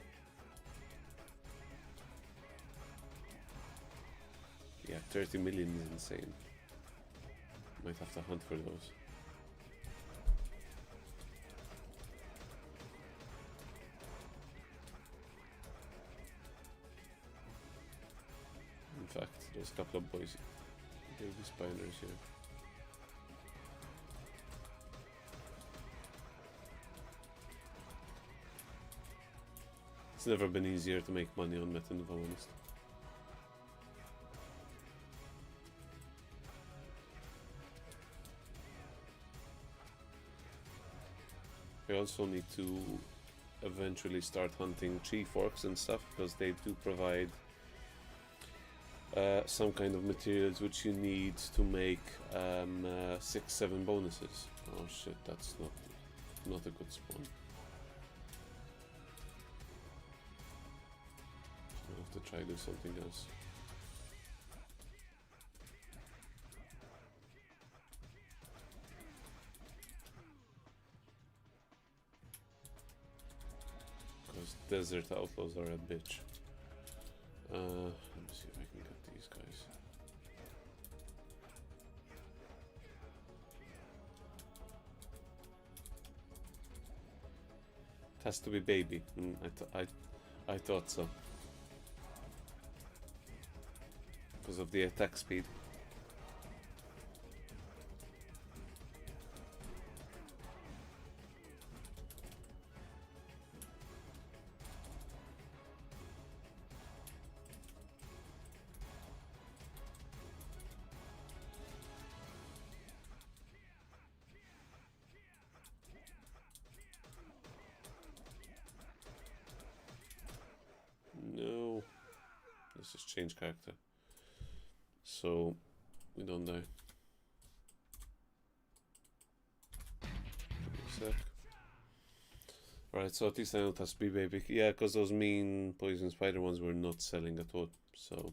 Yeah, 30 million is insane. Might have to hunt for those. In fact, there's a couple of baby spiders here. It's never been easier to make money on Metin, if I'm honest. I also need to eventually start hunting chief orcs and stuff, because they do provide some kind of materials which you need to make 6-7 bonuses. Oh shit, that's not a good spawn. I have to try to do something else. Because desert outlaws are a bitch. Let me see if I can get these guys. It has to be baby. I thought so. Because of the attack speed. No. Let's just change character, so we don't die. Give me a sec. Right, so at least I know it has to be baby. Yeah, because those mean poison spider ones were not selling at all. So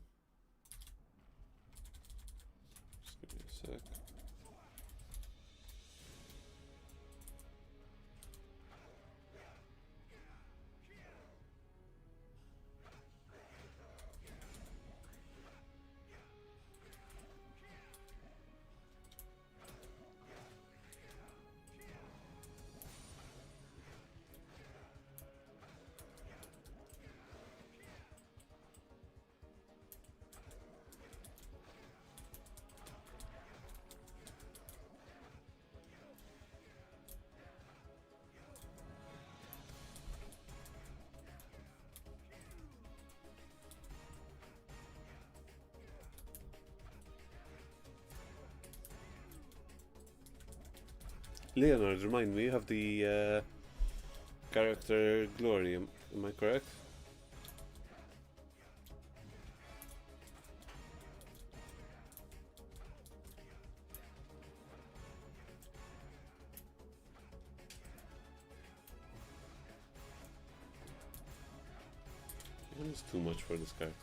just give me a sec. Leonard, remind me, you have the character Glory, am I correct? is too much for this character.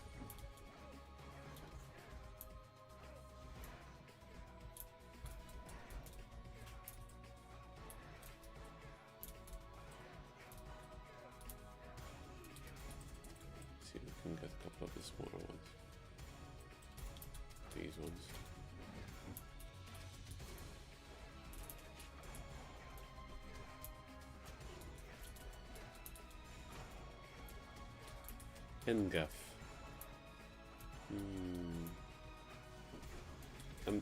See if we can get a couple of the smaller ones. These ones. Ngaff.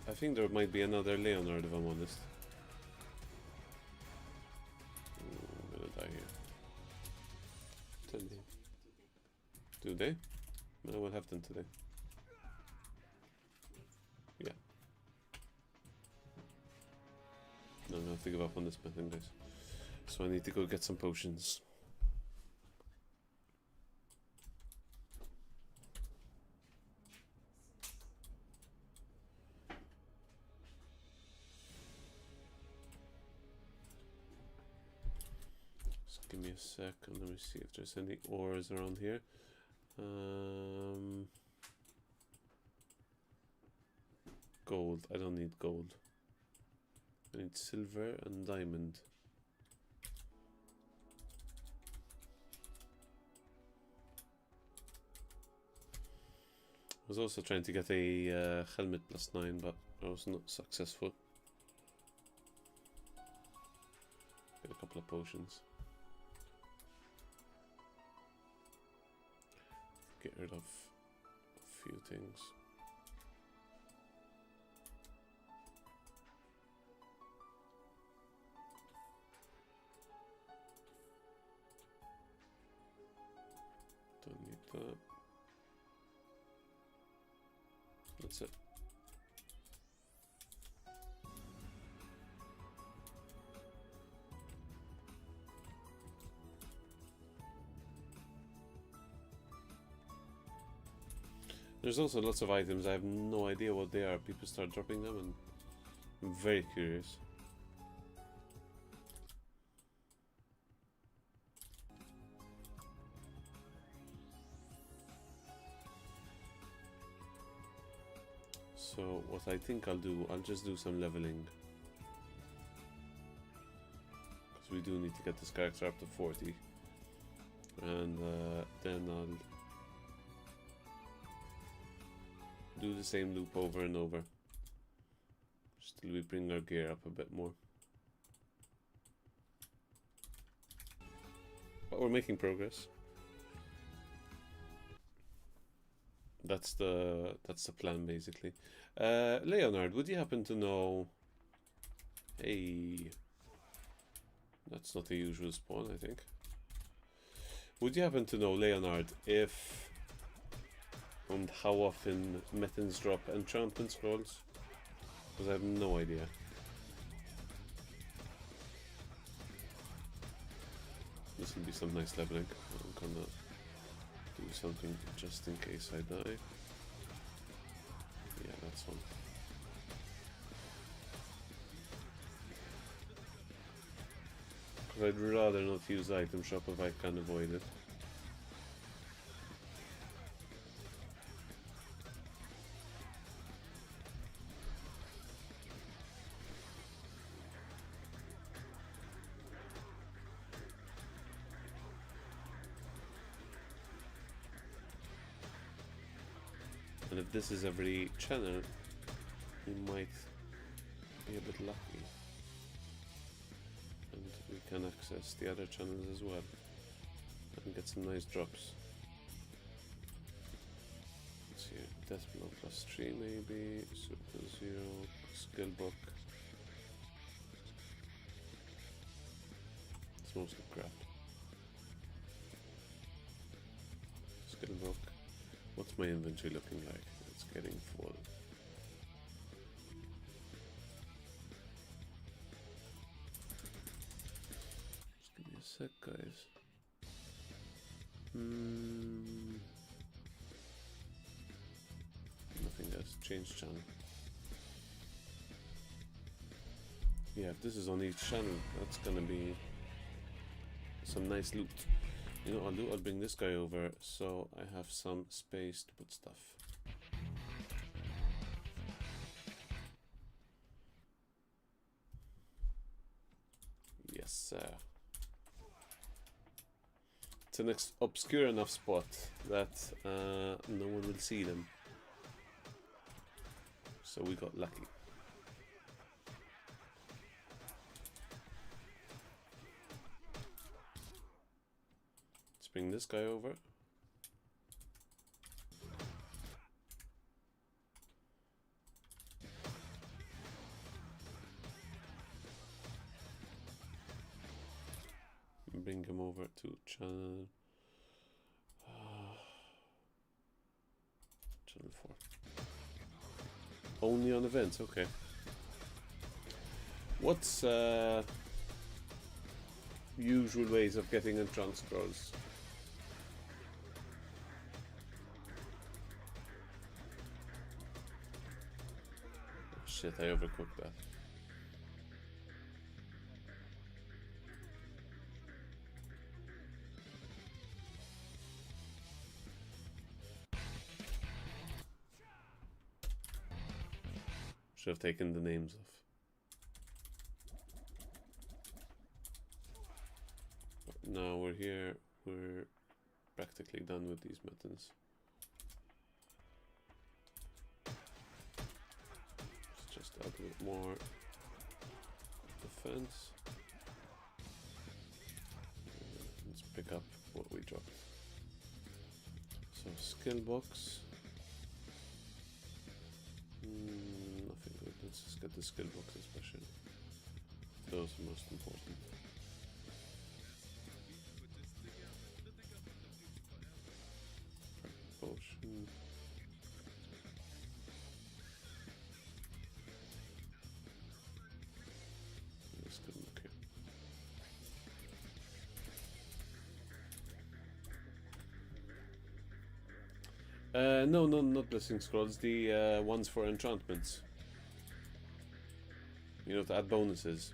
I think there might be another Leonard if I'm honest. I'm gonna die here. Tell me. Do they? No, what happened today? Yeah. No, I'm gonna have to give up on this Metin, guys. So I need to go get some potions. Give me a sec and let me see if there's any ores around here. Gold. I don't need gold. I need silver and diamond. I was also trying to get a helmet +9, but I was not successful. Get a couple of potions. Get rid of a few things. Don't need that. That's it. There's also lots of items, I have no idea what they are. People start dropping them and I'm very curious. So what I think I'll do, I'll just do some leveling. Because we do need to get this character up to 40. And then I'll do the same loop over and over. Just till we bring our gear up a bit more. But we're making progress. That's the plan basically. Leonard, would you happen to know? Hey, that's not the usual spawn, I think. Would you happen to know, Leonard, if and how often Metins drop enchantment scrolls? Because I have no idea. This will be some nice leveling. I'm gonna do something just in case I die. Yeah, that's one. Because I'd rather not use item shop if I can avoid it. And if this is every channel, we might be a bit lucky. And we can access the other channels as well. And get some nice drops. Let's see, Death Blow +3 maybe, Super 0, Skill Book. It's mostly crap. Skill Book. What's my inventory looking like? It's getting full. Just give me a sec, guys. Nothing else. Change channel. Yeah, if this is on each channel, that's gonna be some nice loot. You know what I'll do? I'll bring this guy over so I have some space to put stuff. Yes, sir. It's an obscure enough spot that no one will see them. So we got lucky. Let's bring this guy over. Bring him over to channel 4. Only on events, okay. What's usual ways of getting entrance scrolls? Oh, shit, I overcooked that. Should have taken the names off. But now we're here, we're practically done with these Metins. Let's just add a bit more defense. Let's pick up what we dropped. So skill box. Nothing good. Let's just get the skill box especially. Those are most important. Potion. This could look here. No, not blessing scrolls. The ones for enchantments. You know, to add bonuses.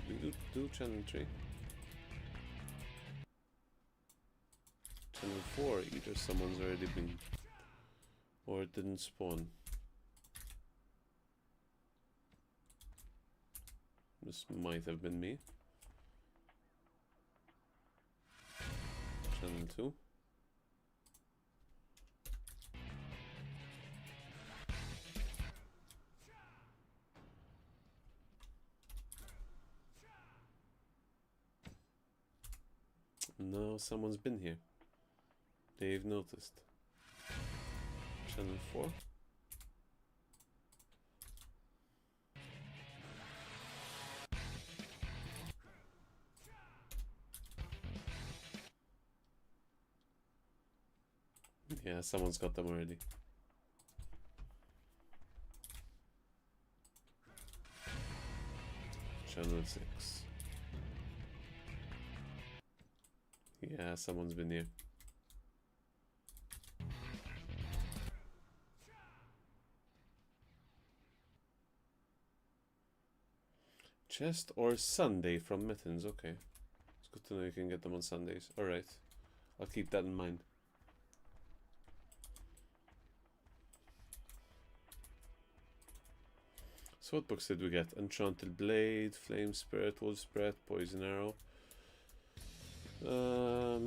Did we do channel 3? Channel 4, either someone's already been, or it didn't spawn. This might have been me. Channel 2. No, someone's been here. They've noticed. Channel 4. Yeah, someone's got them already. Channel 6. Yeah, someone's been here. Chest or Sunday from Metin's, okay. It's good to know you can get them on Sundays. Alright, I'll keep that in mind. So what books did we get? Enchanted Blade, Flame Spirit, Wolf Breath, Poison Arrow. Yeah.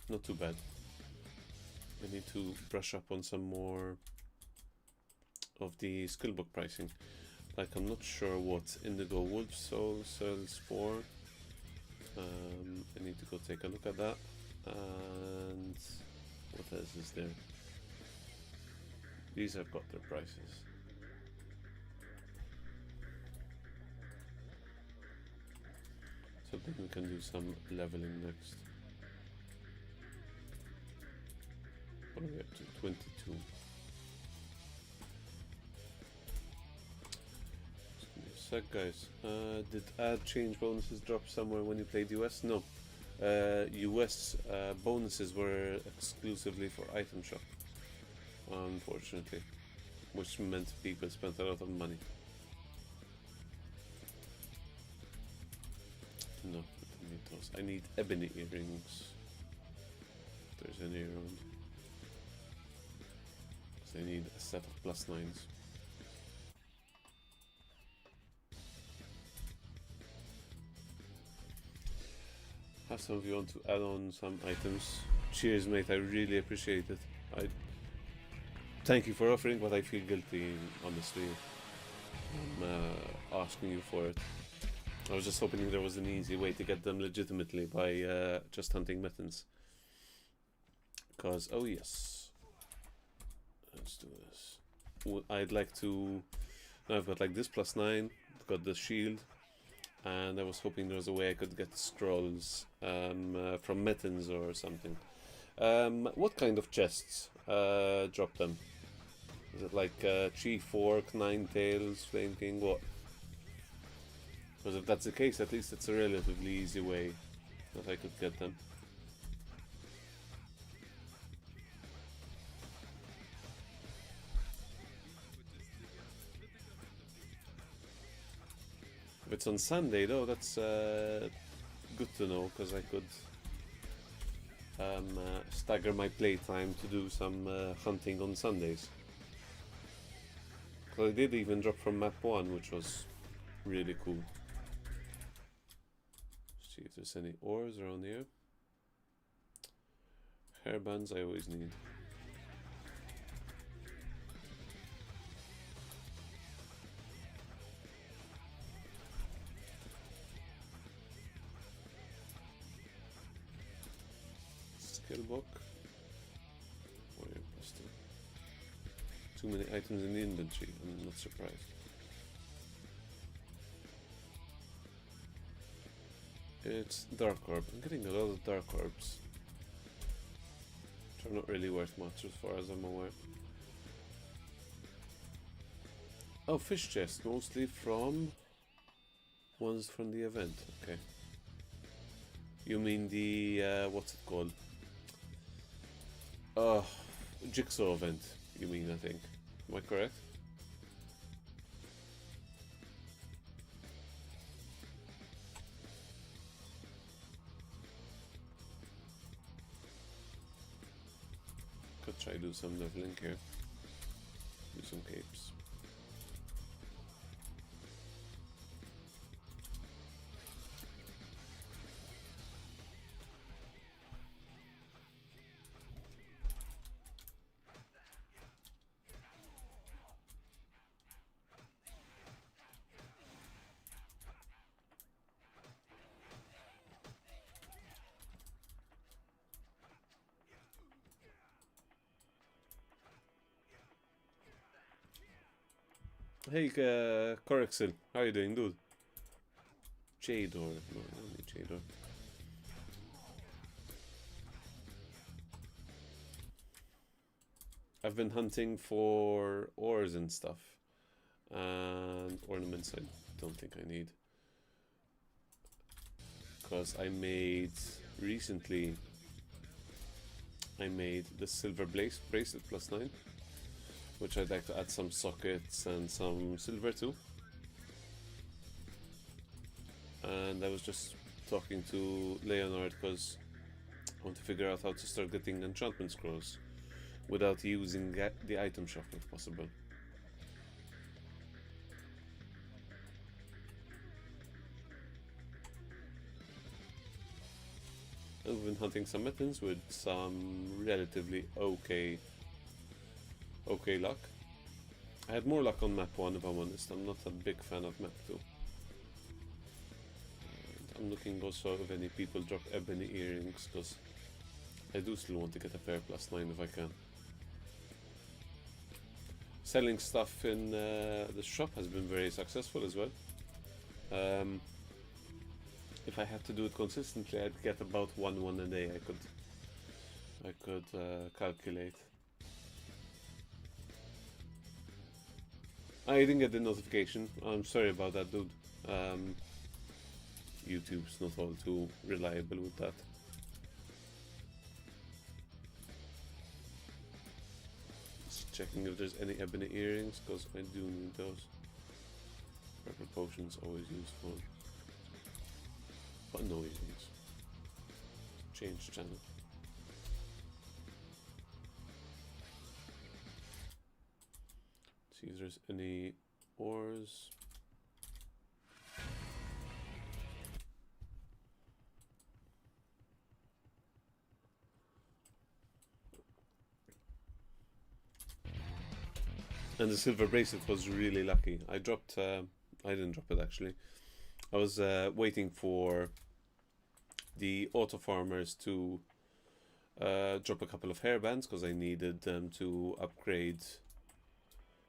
Not too bad. I need to brush up on some more of the skill book pricing. Like, I'm not sure what Indigo Wolf Soul sells for. I need to go take a look at that. And what else is there? These have got their prices. So I think we can do some leveling next. What are we up to? 22. Just give me a sec, guys. Did add change bonuses drop somewhere when you played US? No. US bonuses were exclusively for item shop, unfortunately, which meant people spent a lot of money. No, I don't need those. I need ebony earrings. If there's any around. Because I need a set of +9s. Have some of you want to add on some items. Cheers, mate. I really appreciate it. I thank you for offering, but I feel guilty, honestly. I'm asking you for it. I was just hoping there was an easy way to get them legitimately by just hunting Metins. Because, oh yes. Let's do this. I'd like to... Now I've got like this +9. I've got the shield. And I was hoping there was a way I could get scrolls from Metins or something. What kind of chests drop them? Is it like Chief Fork, Nine Tails, Flame King, what? Because if that's the case, at least it's a relatively easy way that I could get them. If it's on Sunday though, that's good to know, because I could stagger my playtime to do some hunting on Sundays. Because I did even drop from map 1, which was really cool. Let's see if there's any ores around here. Hairbands I always need. Skill book. Warrior pistol. Too many items in the inventory, I'm not surprised. It's dark orb. I'm getting a lot of dark orbs, which are not really worth much as far as I'm aware. Oh, fish chest, mostly from ones from the event. Okay. You mean the what's it called? Jigsaw event. You mean, I think. Am I correct? Could try do some leveling here. Do some capes. Hey, Corexil, how you doing, dude? Jador, no, I don't need Jador. I've been hunting for ores and stuff, and ornaments I don't think I need. Because I made, recently, I made the silver bracelet +9. Which I'd like to add some sockets and some silver too. And I was just talking to Leonard because I want to figure out how to start getting enchantment scrolls without using the item shop if possible. I've been hunting some Metins with some relatively okay luck. I had more luck on map 1 if I'm honest. I'm not a big fan of map 2. And I'm looking also if any people drop ebony earrings, because I do still want to get a fair +9 if I can. Selling stuff in the shop has been very successful as well. If I had to do it consistently, I'd get about 1 a day. I could calculate. I didn't get the notification. I'm sorry about that, dude. YouTube's not all too reliable with that. checking if there's any ebony earrings, because I do need those. Purple potions always useful. But no earrings. Change channel. See if there's any ores. And the silver bracelet was really lucky. I dropped, I didn't drop it actually. I was waiting for the auto farmers to drop a couple of hairbands because I needed them to upgrade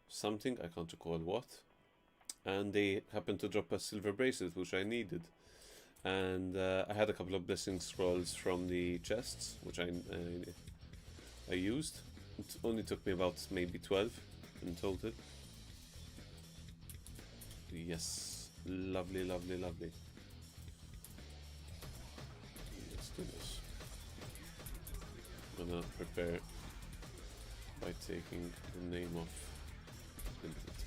something, I can't recall what. And they happened to drop a silver bracelet, which I needed. And I had a couple of blessing scrolls from the chests, which I used. It only took me about maybe 12 in total. Yes, lovely, lovely, lovely. Let's do this. I'm gonna prepare by taking the name of Limited.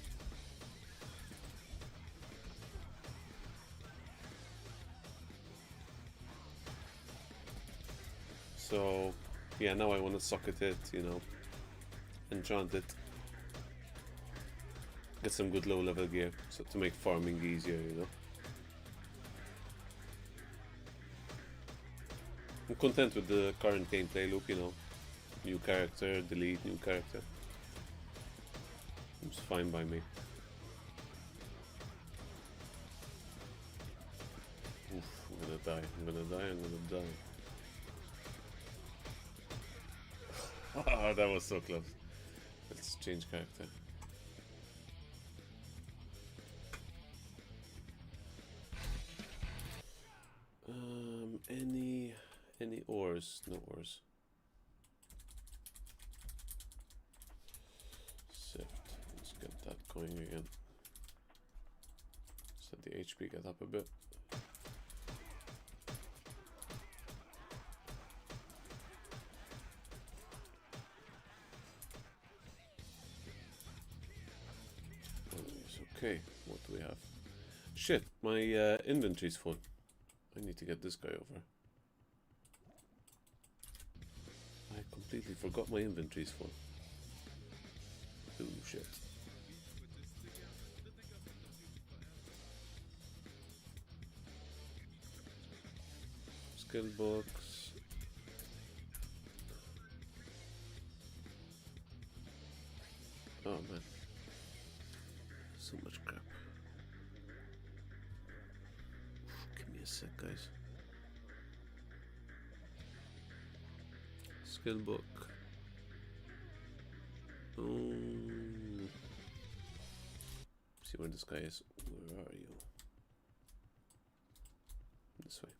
So yeah, now I want to socket it, you know, enchant it. Get some good low level gear, so to make farming easier, you know. I'm content with the current gameplay loop, you know. New character, delete, new character. It's fine by me. Oof, I'm gonna die, I'm gonna die, I'm gonna die. Oh, that was so close. Let's change character. Any ores? No ores. Sift. Let's get that going again. Set the HP get up a bit. Okay, what do we have? Shit, my inventory's full. I need to get this guy over. I completely forgot my inventory's full. Oh shit. Skill box. Oh man. So much crap. Give me a sec, guys. Skill book. See where this guy is. Where are you? This way.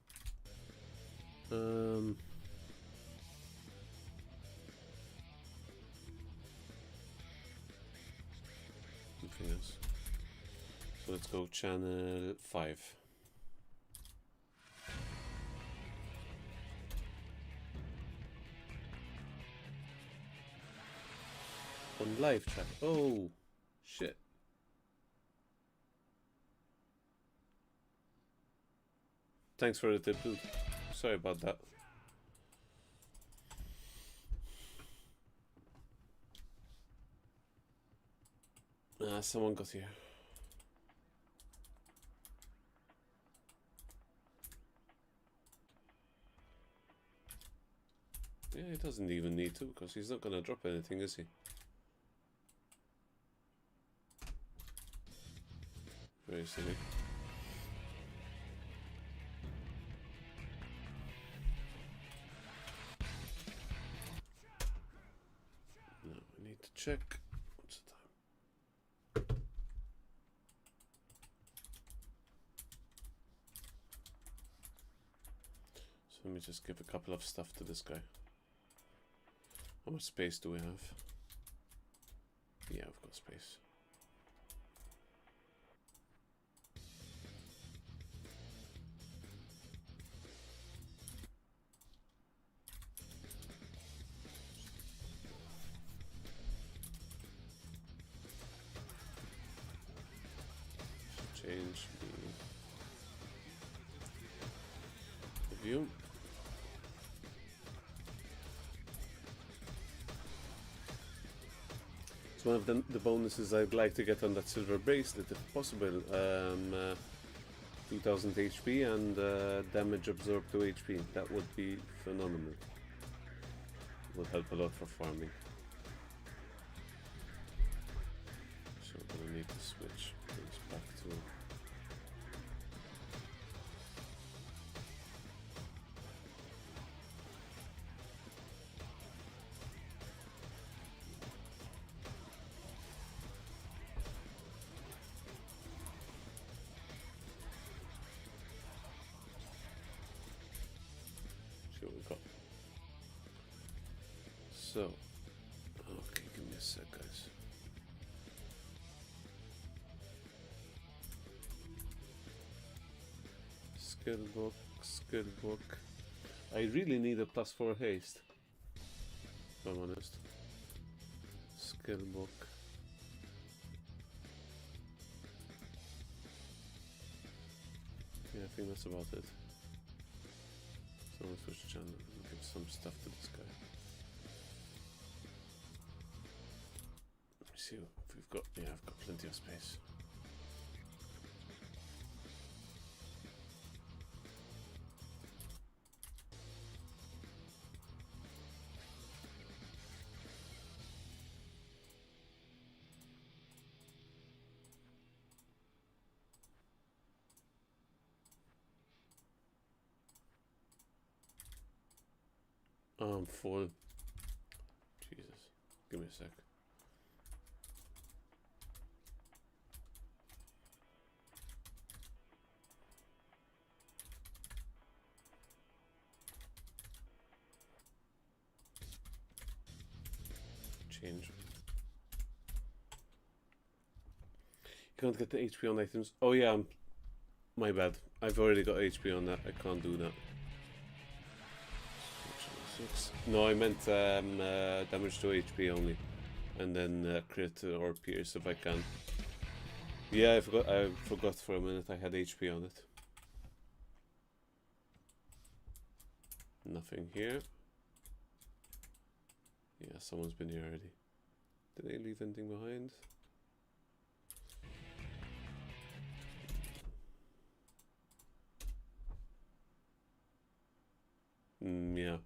Nothing else. So let's go channel 5. On live chat. Oh shit. Thanks for the tip, dude. Sorry about that. Someone got here. Yeah, he doesn't even need to, because he's not gonna drop anything, is he? Very silly. No, I need to check. What's the time? So let me just give a couple of stuff to this guy. How much space do we have? Yeah, I've got space. change the view. It's one of the bonuses I'd like to get on that silver bracelet if possible. 2000 HP and damage absorbed to HP. That would be phenomenal. Would help a lot for farming. So I'm gonna need to switch things back to. See what we got. So, okay, give me a sec, guys. Skill book, skill book. I really need a +4 haste, if I'm honest. Skill book. Yeah, I think that's about it. So I'm gonna switch channel and give some stuff to this guy. See if we've got, yeah, I've got plenty of space. I'm full. Jesus, give me a sec. Change. You can't get the HP on items. Oh yeah, my bad. I've already got HP on that. I can't do that. No, I meant damage to HP only, and then crit or pierce if I can. Yeah, I forgot for a minute I had HP on it. Nothing here. Yeah, someone's been here already. Did they leave anything behind? Yeah.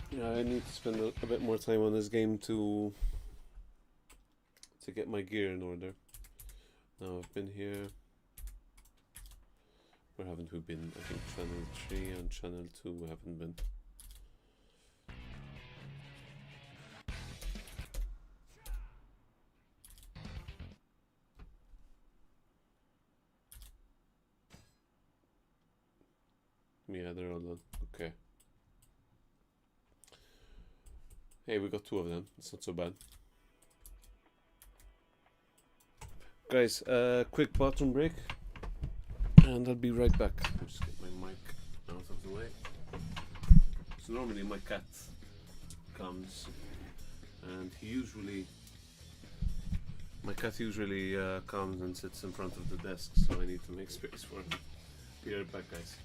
Yeah, I need to spend a bit more time on this game to get my gear in order. Now I've been here. Where haven't we been? I think channel 3 and channel 2 we haven't been. Yeah, they're all done. Okay. Hey, we got 2 of them. It's not so bad. Guys, quick bathroom break. And I'll be right back. I'll just get my mic out of the way. So normally my cat comes and my cat usually comes and sits in front of the desk, so I need to make space for him. Be right back, guys.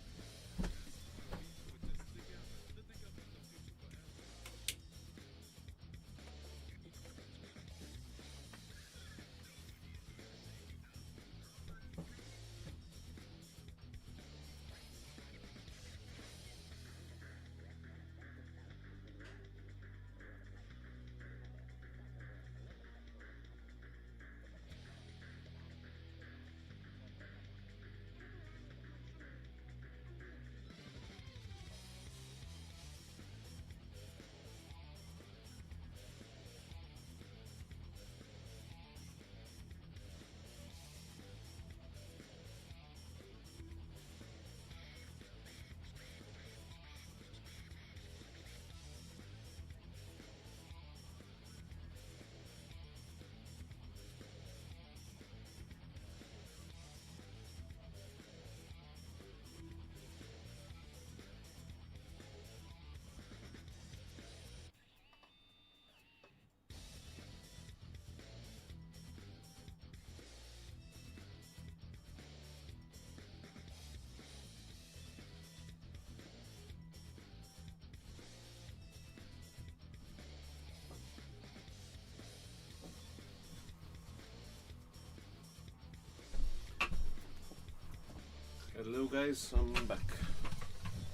guys, I'm back.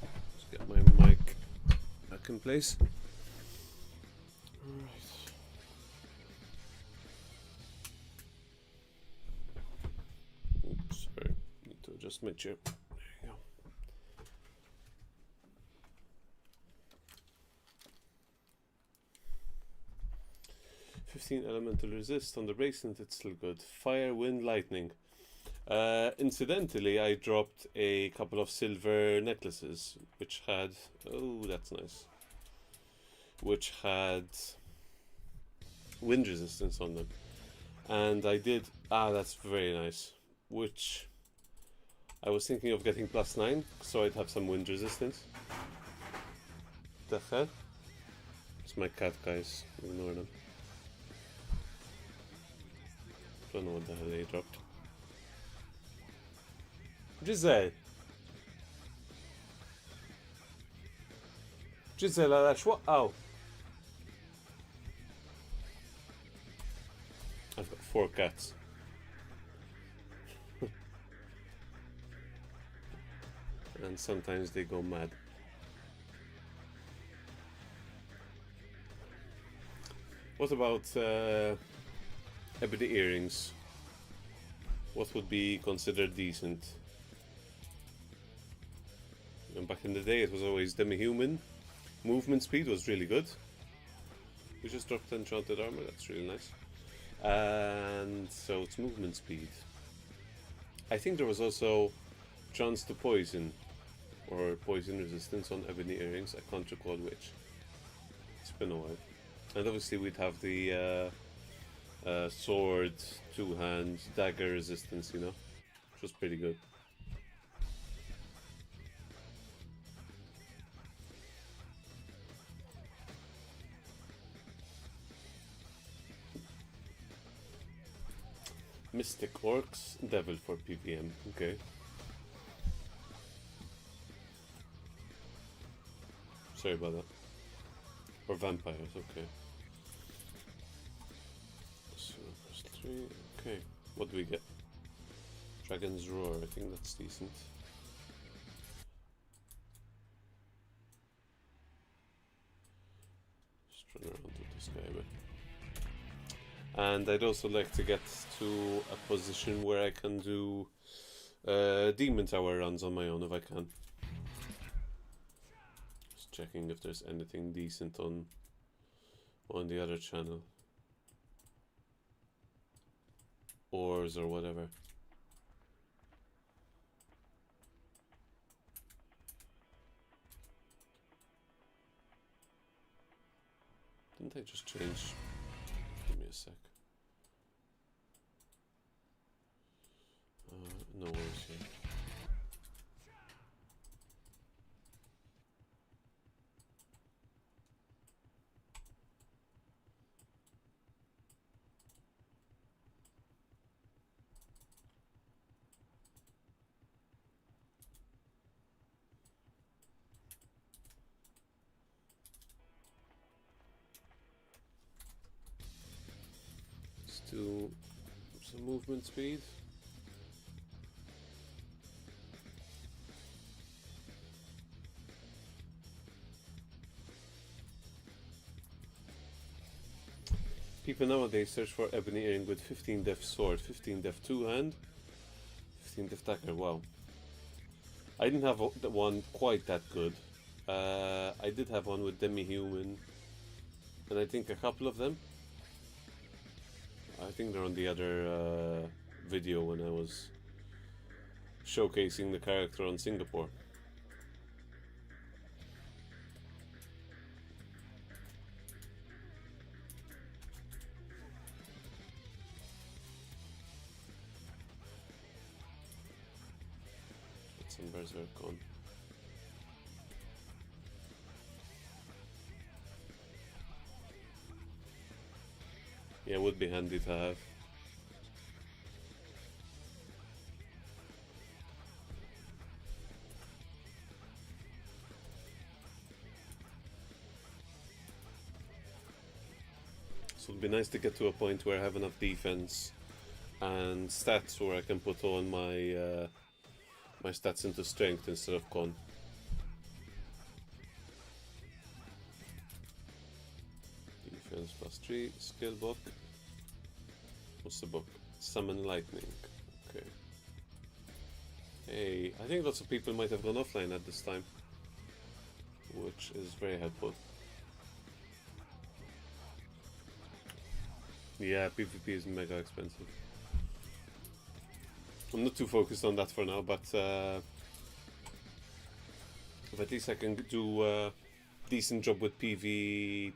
Let's get my mic back in place. Alright. Oops, sorry. Need to adjust my chair. There you go. "15 elemental resist on the bracelet, it's still good. Fire, wind, lightning." Incidentally, I dropped a couple of silver necklaces, which had... Oh, that's nice. Which had wind resistance on them. And I did... Ah, that's very nice. Which... I was thinking of getting +9, so I'd have some wind resistance. The hell? It's my cat, guys. Ignore them. Don't know what the hell they dropped. Giselle. Giselle, what? Oh. I've got 4 cats. And sometimes they go mad. What about ebony earrings? What would be considered decent? And back in the day it was always demi-human. Movement speed was really good. We just dropped enchanted armor, that's really nice. And so it's movement speed. I think there was also chance to poison, or poison resistance on ebony earrings. I can't recall which. It's been a while. And obviously we'd have the sword, 2-hand, dagger resistance, you know, which was pretty good. Mystic Orcs, Devil for PVM, okay. Sorry about that. Or Vampires, okay. So, +3, okay. What do we get? Dragon's Roar, I think that's decent. Just run around with this guy a bit. And I'd also like to get to a position where I can do Demon Tower runs on my own if I can. Just checking if there's anything decent on the other channel. Ores or whatever. Didn't I just change? Give me a sec. No worries here. Let's do some movement speed. People nowadays search for ebony earring with 15 def sword, 15 def 2-hand, 15 def dagger. Wow. I didn't have one quite that good. I did have one with demi-human, and I think a couple of them. I think they're on the other video when I was showcasing the character on Singapore. Some berserk on. Yeah, would be handy to have. So it'd be nice to get to a point where I have enough defense and stats where I can put on my my stats into strength instead of con. Defense +3, skill book. What's the book? Summon lightning. Okay. Hey, I think lots of people might have gone offline at this time, which is very helpful. Yeah, PvP is mega expensive. I'm not too focused on that for now, but if at least I can do a decent job with PvE,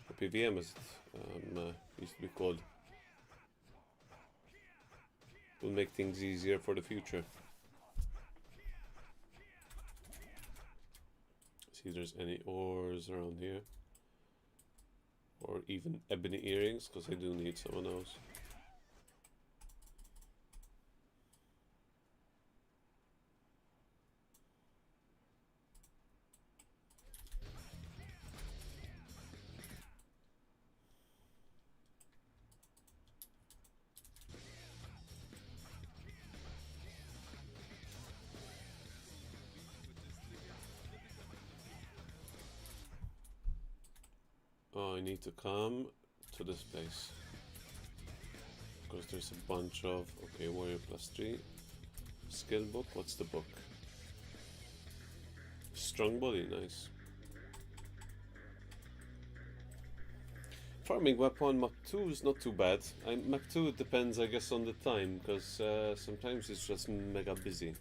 or PVM as it used to be called. Will make things easier for the future. See if there's any ores around here. Or even ebony earrings, because I do need some of those. Oh, I need to come to this place. Because there's a bunch of... Okay, warrior +3. Skill book, what's the book? Strong body, nice. Farming weapon map 2 is not too bad. Map 2 it depends I guess on the time, because sometimes it's just mega busy.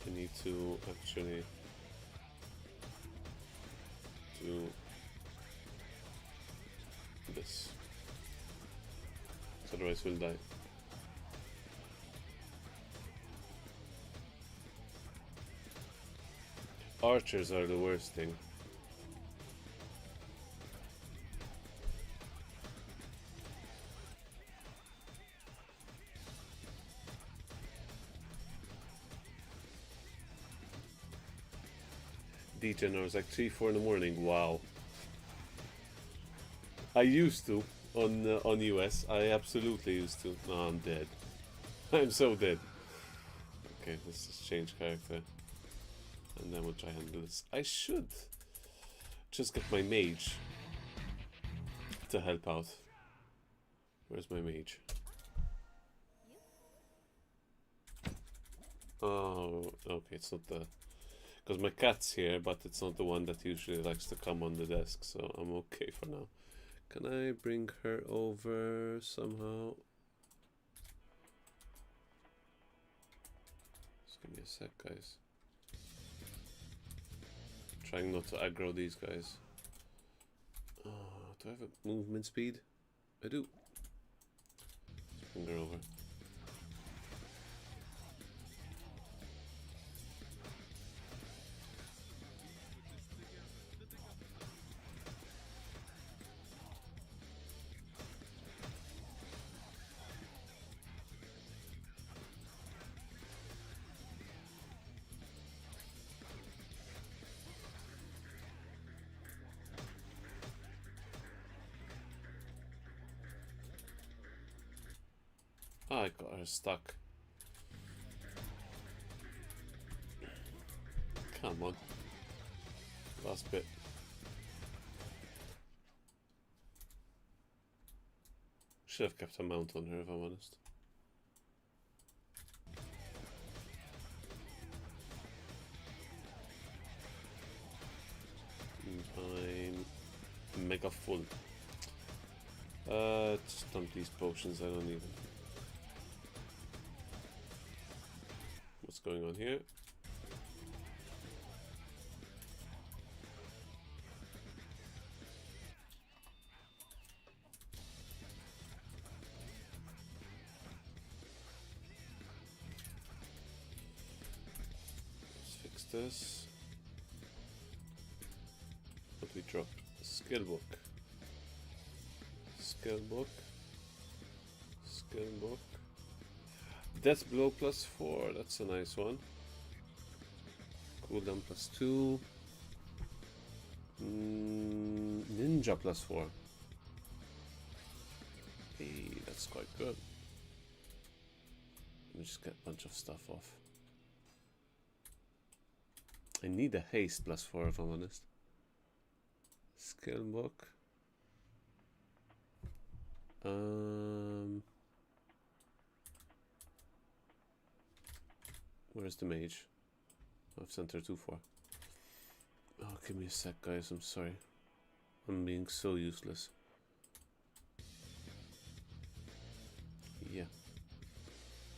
I need to actually do this, otherwise we'll die. Archers are the worst thing. Degen, I was like 3-4 in the morning. Wow. I used to on US. I absolutely used to. No, I'm dead. I'm so dead. Okay, let's just change character, and then we'll try and do this. I should just get my mage to help out. Where's my mage? Oh, okay, it's not the... Because my cat's here, but it's not the one that usually likes to come on the desk, so I'm okay for now. Can I bring her over somehow? Just give me a sec, guys. Trying not to aggro these guys. Do I have a movement speed? I do. Let's bring her over. Oh, I got her stuck. Come on. Last bit. Should have kept a mount on her if I'm honest. I'm mega full. Just dump these potions, I don't need them. What's going on here? Let's fix this. What we drop? Skill book. Skill book. Skill book. Death blow +4, that's a nice one. Cooldown +2. Ninja +4. Hey, that's quite good. Let me just get a bunch of stuff off. I need a haste +4 if I'm honest. Skill book. Where's the mage? I've sent her 2-4. Oh, give me a sec, guys. I'm sorry. I'm being so useless. Yeah.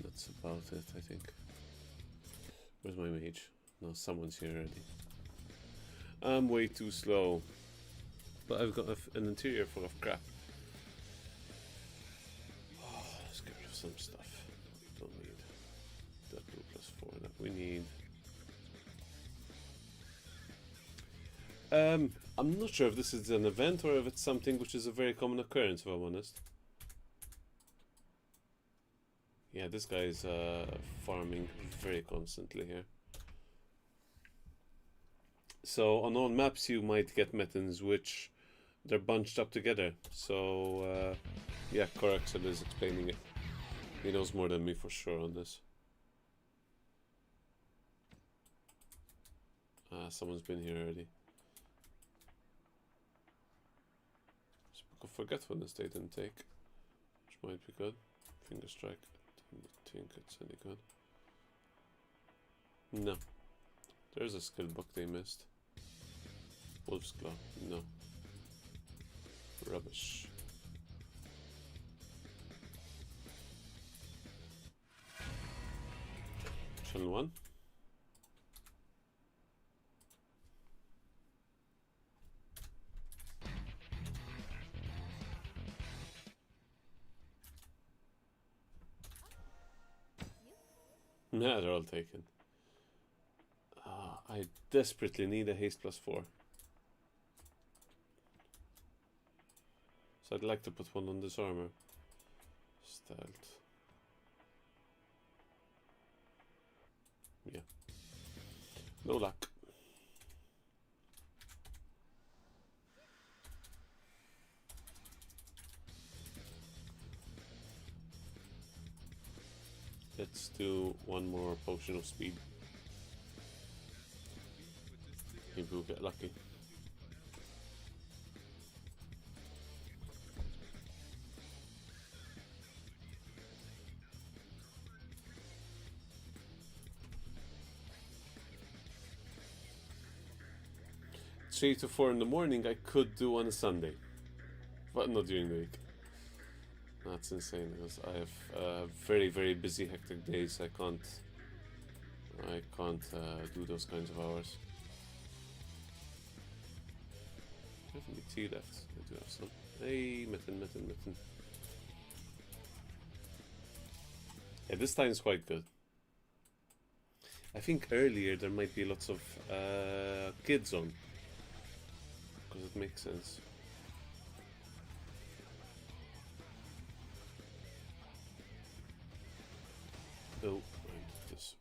That's about it, I think. Where's my mage? No, someone's here already. I'm way too slow. But I've got an interior full of crap. Oh, let's get rid of some stuff. Don't need that blue +4 that we need. I'm not sure if this is an event or if it's something which is a very common occurrence, if I'm honest. Yeah, this guy is farming very constantly here. So on all maps you might get Metins which they're bunched up together. So yeah, Coraxel is explaining it. He knows more than me for sure on this. Someone's been here already. Book of Forgetfulness they didn't take, which might be good. Finger Strike, don't think it's any good. No. There's a skill book they missed. Wolf's Claw, no. Rubbish. Channel 1. Yeah, they're all taken. I desperately need a haste +4. So I'd like to put one on this armor. Stealth. Yeah. No luck. Let's do one more potion of speed. Maybe we'll get lucky. Three to 4 in the morning I could do on a Sunday, but not during the week. That's insane because I have very busy hectic days. I can't do those kinds of hours. I have any tea left? I do have some. Hey, Metin. Yeah, this time is quite good. I think earlier there might be lots of kids on, because it makes sense. Oh, I did this.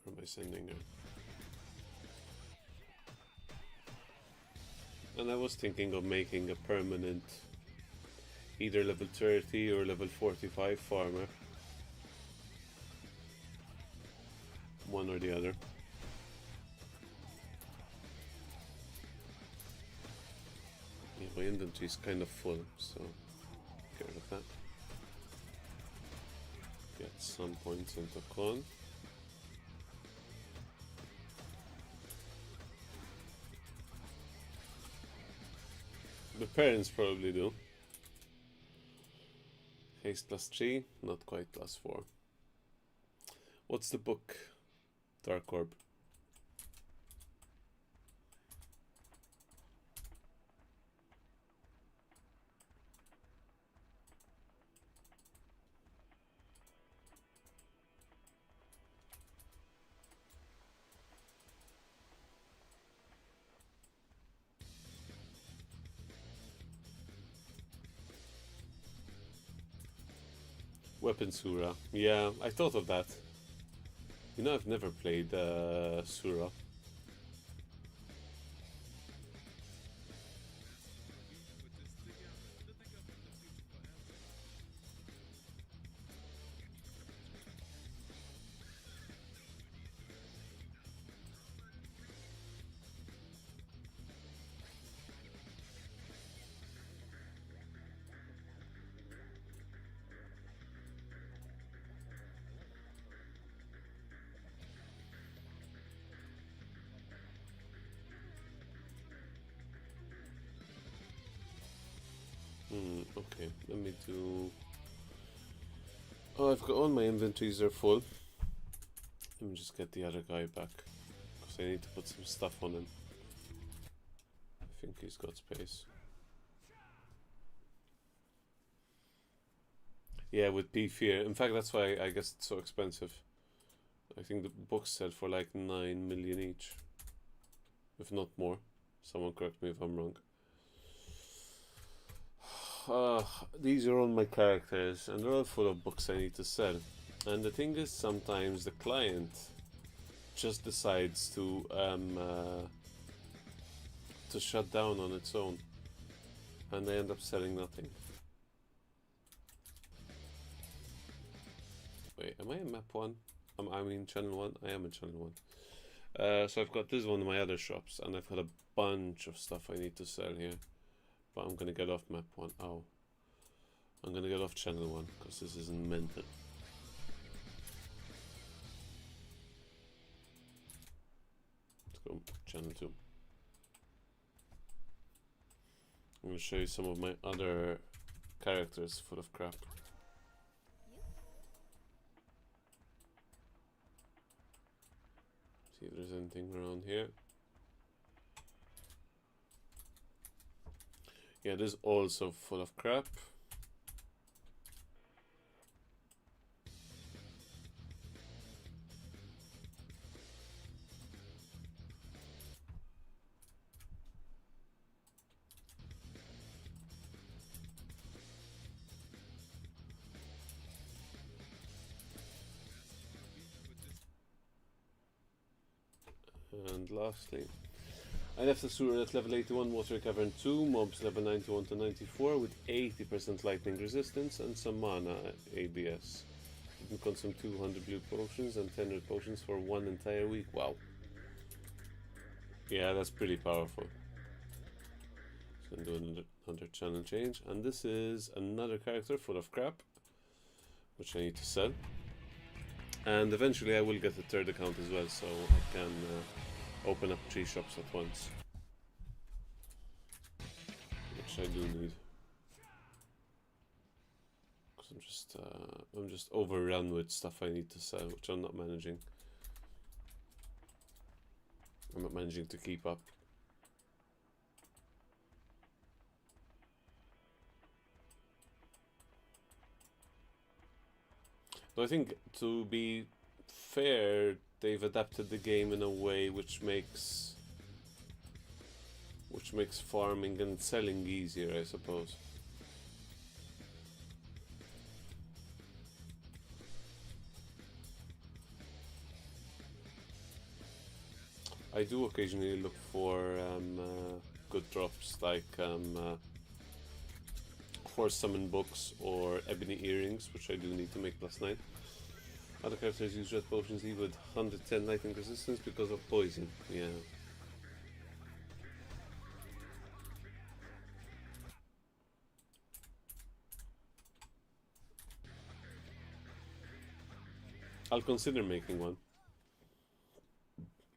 Where am I sending her? And I was thinking of making a permanent either level 30 or level 45 farmer. One or the other. Yeah, my inventory is kind of full, so get rid of that. Get some points into con. The parents probably do. Haste +3, not quite +4. What's the book? Dark Orb. Weapon Surah. Yeah, I thought of that. You know, I've never played Surah. let me do... Oh, I've got all my inventories are full. Let me just get the other guy back, because I need to put some stuff on him. I think he's got space. Yeah, with P-Fear. In fact, that's why I guess it's so expensive. I think the books said for like 9 million each, if not more. Someone correct me if I'm wrong. These are all my characters, and they're all full of books I need to sell. And the thing is, sometimes the client just decides to shut down on its own, and I end up selling nothing. Wait, am I in map 1? I mean channel 1? I am in channel 1. So I've got this one of my other shops, and I've got a bunch of stuff I need to sell here. But I'm gonna get off map 1. Oh. I'm gonna get off channel 1, because this isn't mental. Let's go channel 2. I'm gonna show you some of my other characters full of crap. See if there's anything around here. Yeah, this is also full of crap. And lastly, I left the sewer at level 81, water cavern 2, mobs level 91 to 94 with 80% lightning resistance and some mana ABS. You can consume 200 blue potions and 10 red potions for 1 entire week. Wow. Yeah, that's pretty powerful. So I'm doing another channel change, and this is another character full of crap, which I need to sell. And eventually I will get a third account as well, so I can open up 3 shops at once, which I do need, because I'm just overrun with stuff I need to sell, which I'm not managing. I'm not managing to keep up. So I think, to be fair, they've adapted the game in a way which makes farming and selling easier, I suppose. I do occasionally look for good drops, like for summon books or ebony earrings, which I do need to make +9. Other characters use red potions even with 110 lightning resistance because of poison. Yeah. I'll consider making one.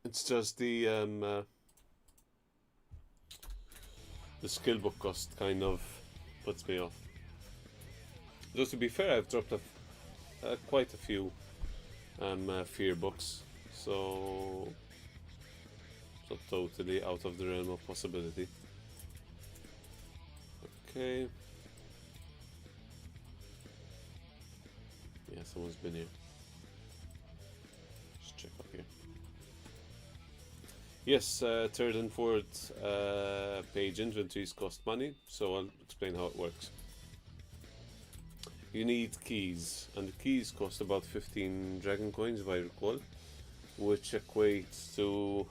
It's just the skill book cost kind of puts me off. Though to be fair, I've dropped quite a few fear books, so totally out of the realm of possibility. Okay. Yeah, someone's been here. Just check up here. Yes, third and fourth page inventories cost money, so I'll explain how it works. You need keys, and the keys cost about 15 dragon coins if I recall, which equates to...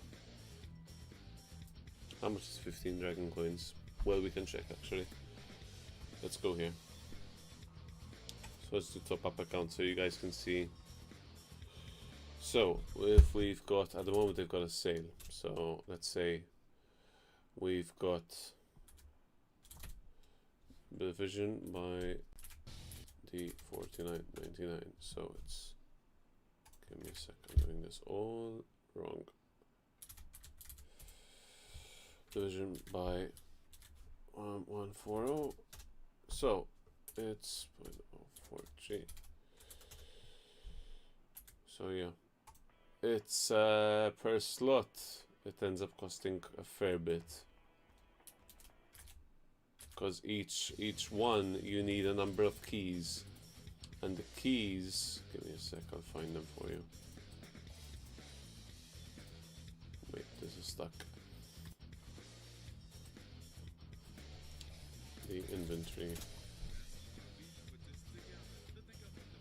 How much is 15 dragon coins? Well, we can check actually. Let's go here. So let's do top up account so you guys can see. So, if we've got, at the moment they've got a sale, so let's say we've got division by the 49.99, so it's, give me a sec, I'm doing this all wrong. Division by 140, so it's 0.043. So yeah, it's per slot it ends up costing a fair bit, because each one you need a number of keys, and the keys, give me a sec, I'll find them for you. Wait, this is stuck. The inventory.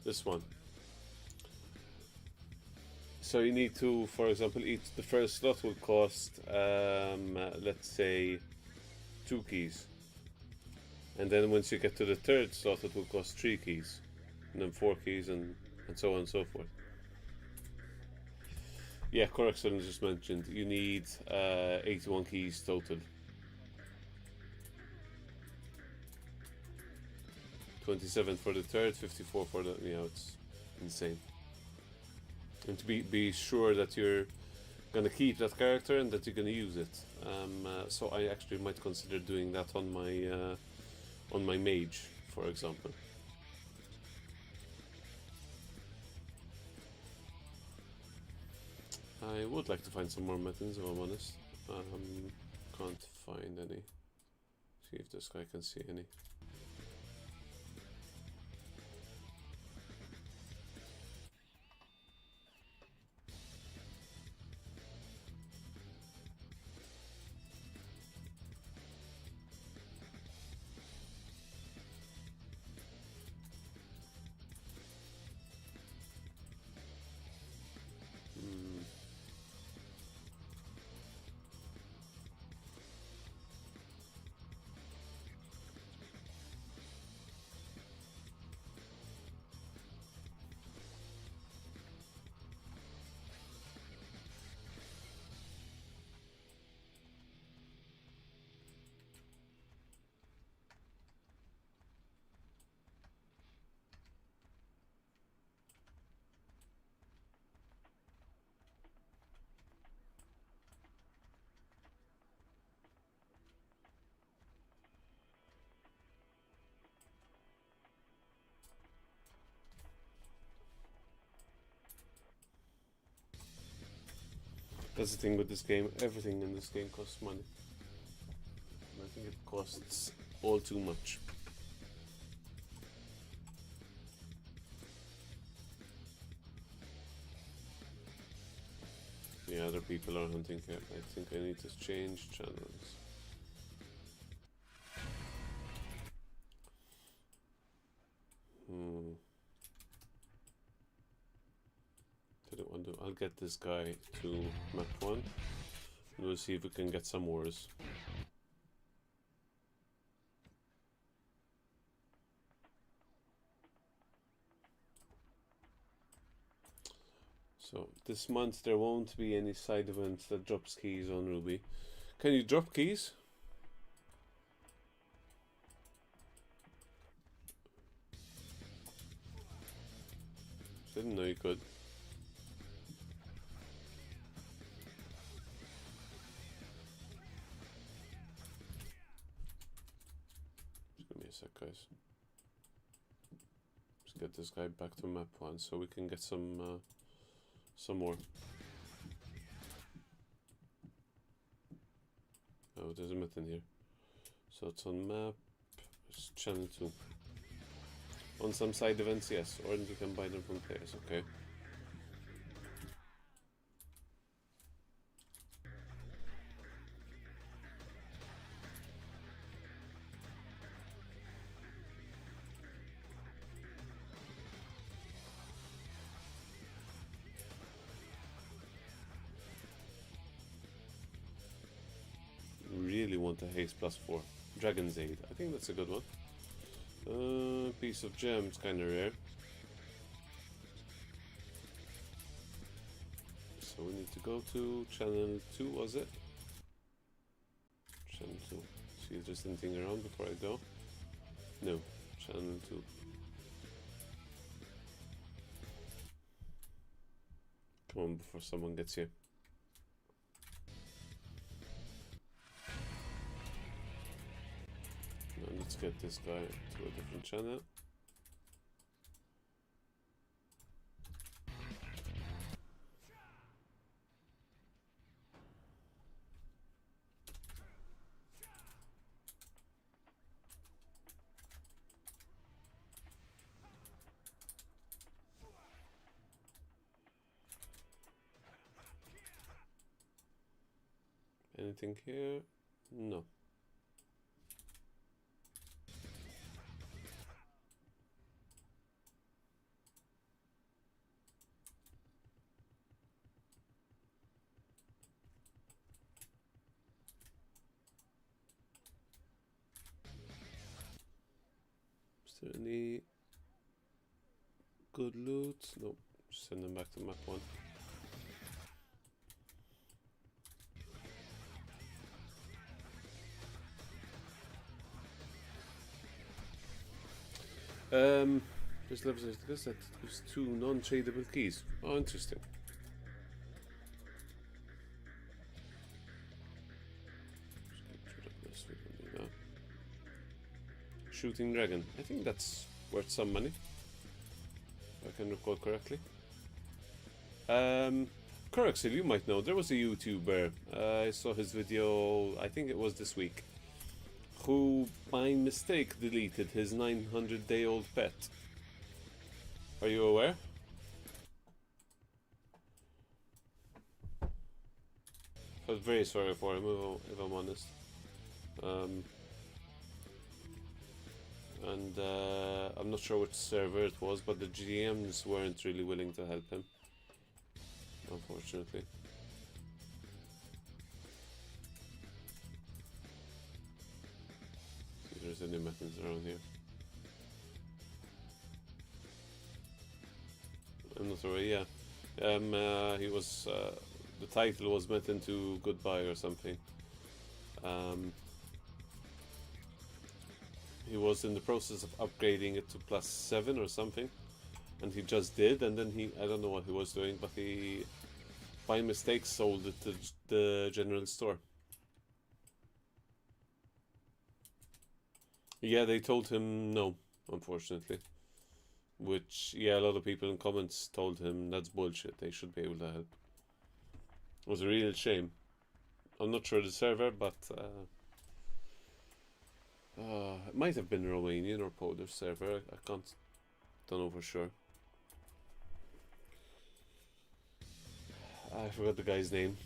This one. So you need to, for example, the first slot will cost, let's say, 2 keys. And then once you get to the third slot, it will cost 3 keys. And then 4 keys, and so on and so forth. Yeah, correct, so I just mentioned. You need 81 keys total. 27 for the third, 54 for the, you know, it's insane. And to be sure that you're gonna keep that character and that you're gonna use it. So I actually might consider doing that on my mage, for example. I would like to find some more Metins, if I'm honest. Can't find any. See if this guy can see any. That's the thing with this game, everything in this game costs money. And I think it costs all too much. Yeah, other people are hunting here. I think I need to change channels. I'll get this guy to map 1 and we'll see if we can get some ores. So this month there won't be any side events that drops keys on Ruby. Can you drop keys? Didn't know you could. Sec, guys. Let's get this guy back to map 1 so we can get some more. Oh, there's a Metin here. So it's on map, it's channel 2. On some side events, yes, or you can buy them from players, okay. Really want a haste +4. Dragon's Aid, I think that's a good one. Piece of gem, it's kind of rare. So we need to go to channel 2, was it? Channel 2. See if there's anything around before I go. No, channel 2. Come on, before someone gets here. let's get this guy to a different channel. Anything here? No. Is there any good loot? No. Send them back to map 1. This level is this that gives 2 non-tradable keys. Oh, interesting. Shooting dragon. I think that's worth some money, if I can recall correctly. Coraxil, you might know, there was a YouTuber, I saw his video, I think it was this week, who by mistake deleted his 900-day-old pet. Are you aware? Felt very sorry for him, if I'm honest. And I'm not sure which server it was, but the GMs weren't really willing to help him, unfortunately. See if there's any Metins around here. I'm not sure, yeah. He was, the title was Metin2 Goodbye or something. He was in the process of upgrading it to +7 or something, and he just did, and then I don't know what he was doing, but he by mistake sold it to the general store. Yeah, they told him no, unfortunately. Which, yeah, a lot of people in comments told him that's bullshit, they should be able to help. It was a real shame. I'm not sure the server, but it might have been Romanian or Polish server, I don't know for sure. I forgot the guy's name.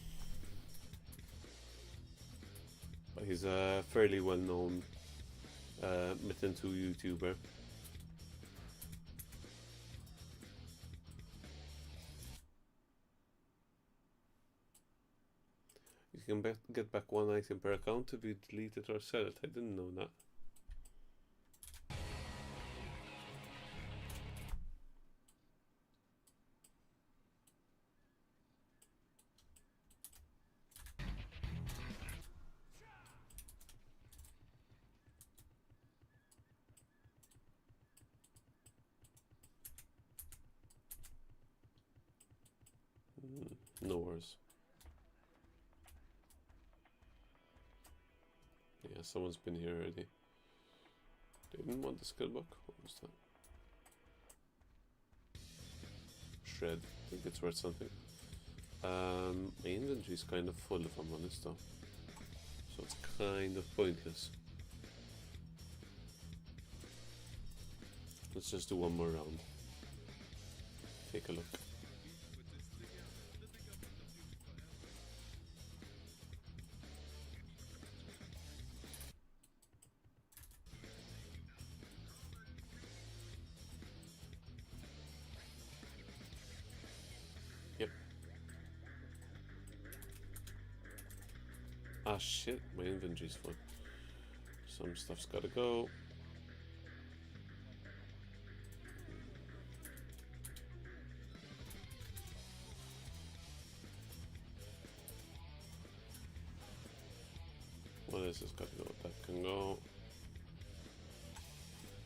But he's a fairly well-known Metin2 YouTuber. You can get back 1 item per account if you delete it or sell it. I didn't know that. No worries. Yeah, someone's been here already. They didn't want the skill book? What was that? Shred. I think it's worth something. My inventory's kind of full, if I'm honest, though. So it's kind of pointless. Let's just do one more round. Take a look. Ah shit, my inventory's full. Some stuff's gotta go. What is this gotta go? That can go.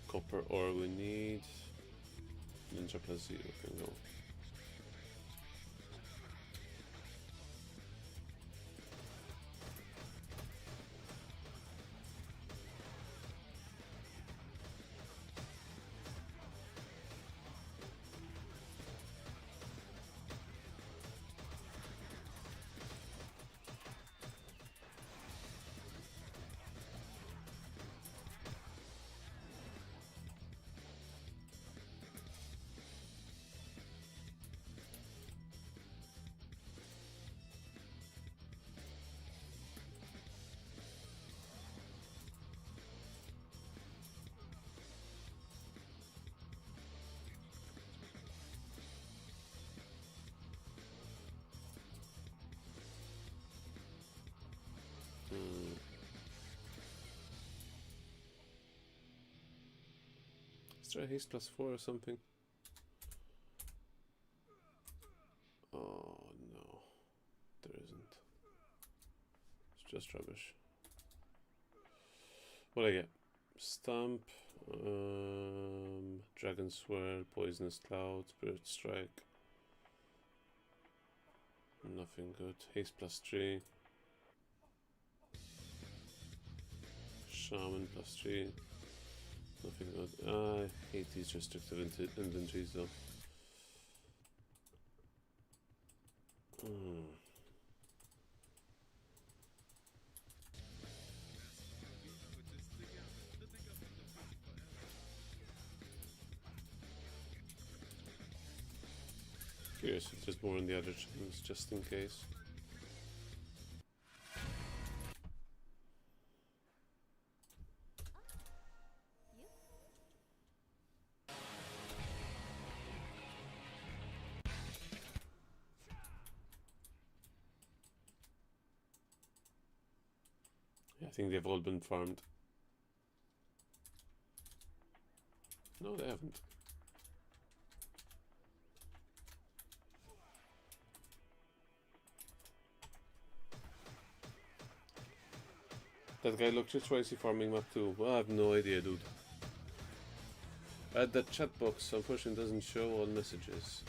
Copper ore we need. Ninja plus 0 can go. there a haste +4 or something? Oh no, there isn't. It's just rubbish. What do I get? Stomp, Dragon Swirl, Poisonous Cloud, Spirit Strike. Nothing good. Haste +3. Shaman +3. Nothing good. I hate these restricted inventories though. Curious if there's more on the other channels, just in case. Yeah, I think they've all been farmed. No, they haven't. That guy looked just twice farming map too. Well, I have no idea, dude. That chat box unfortunately doesn't show all messages.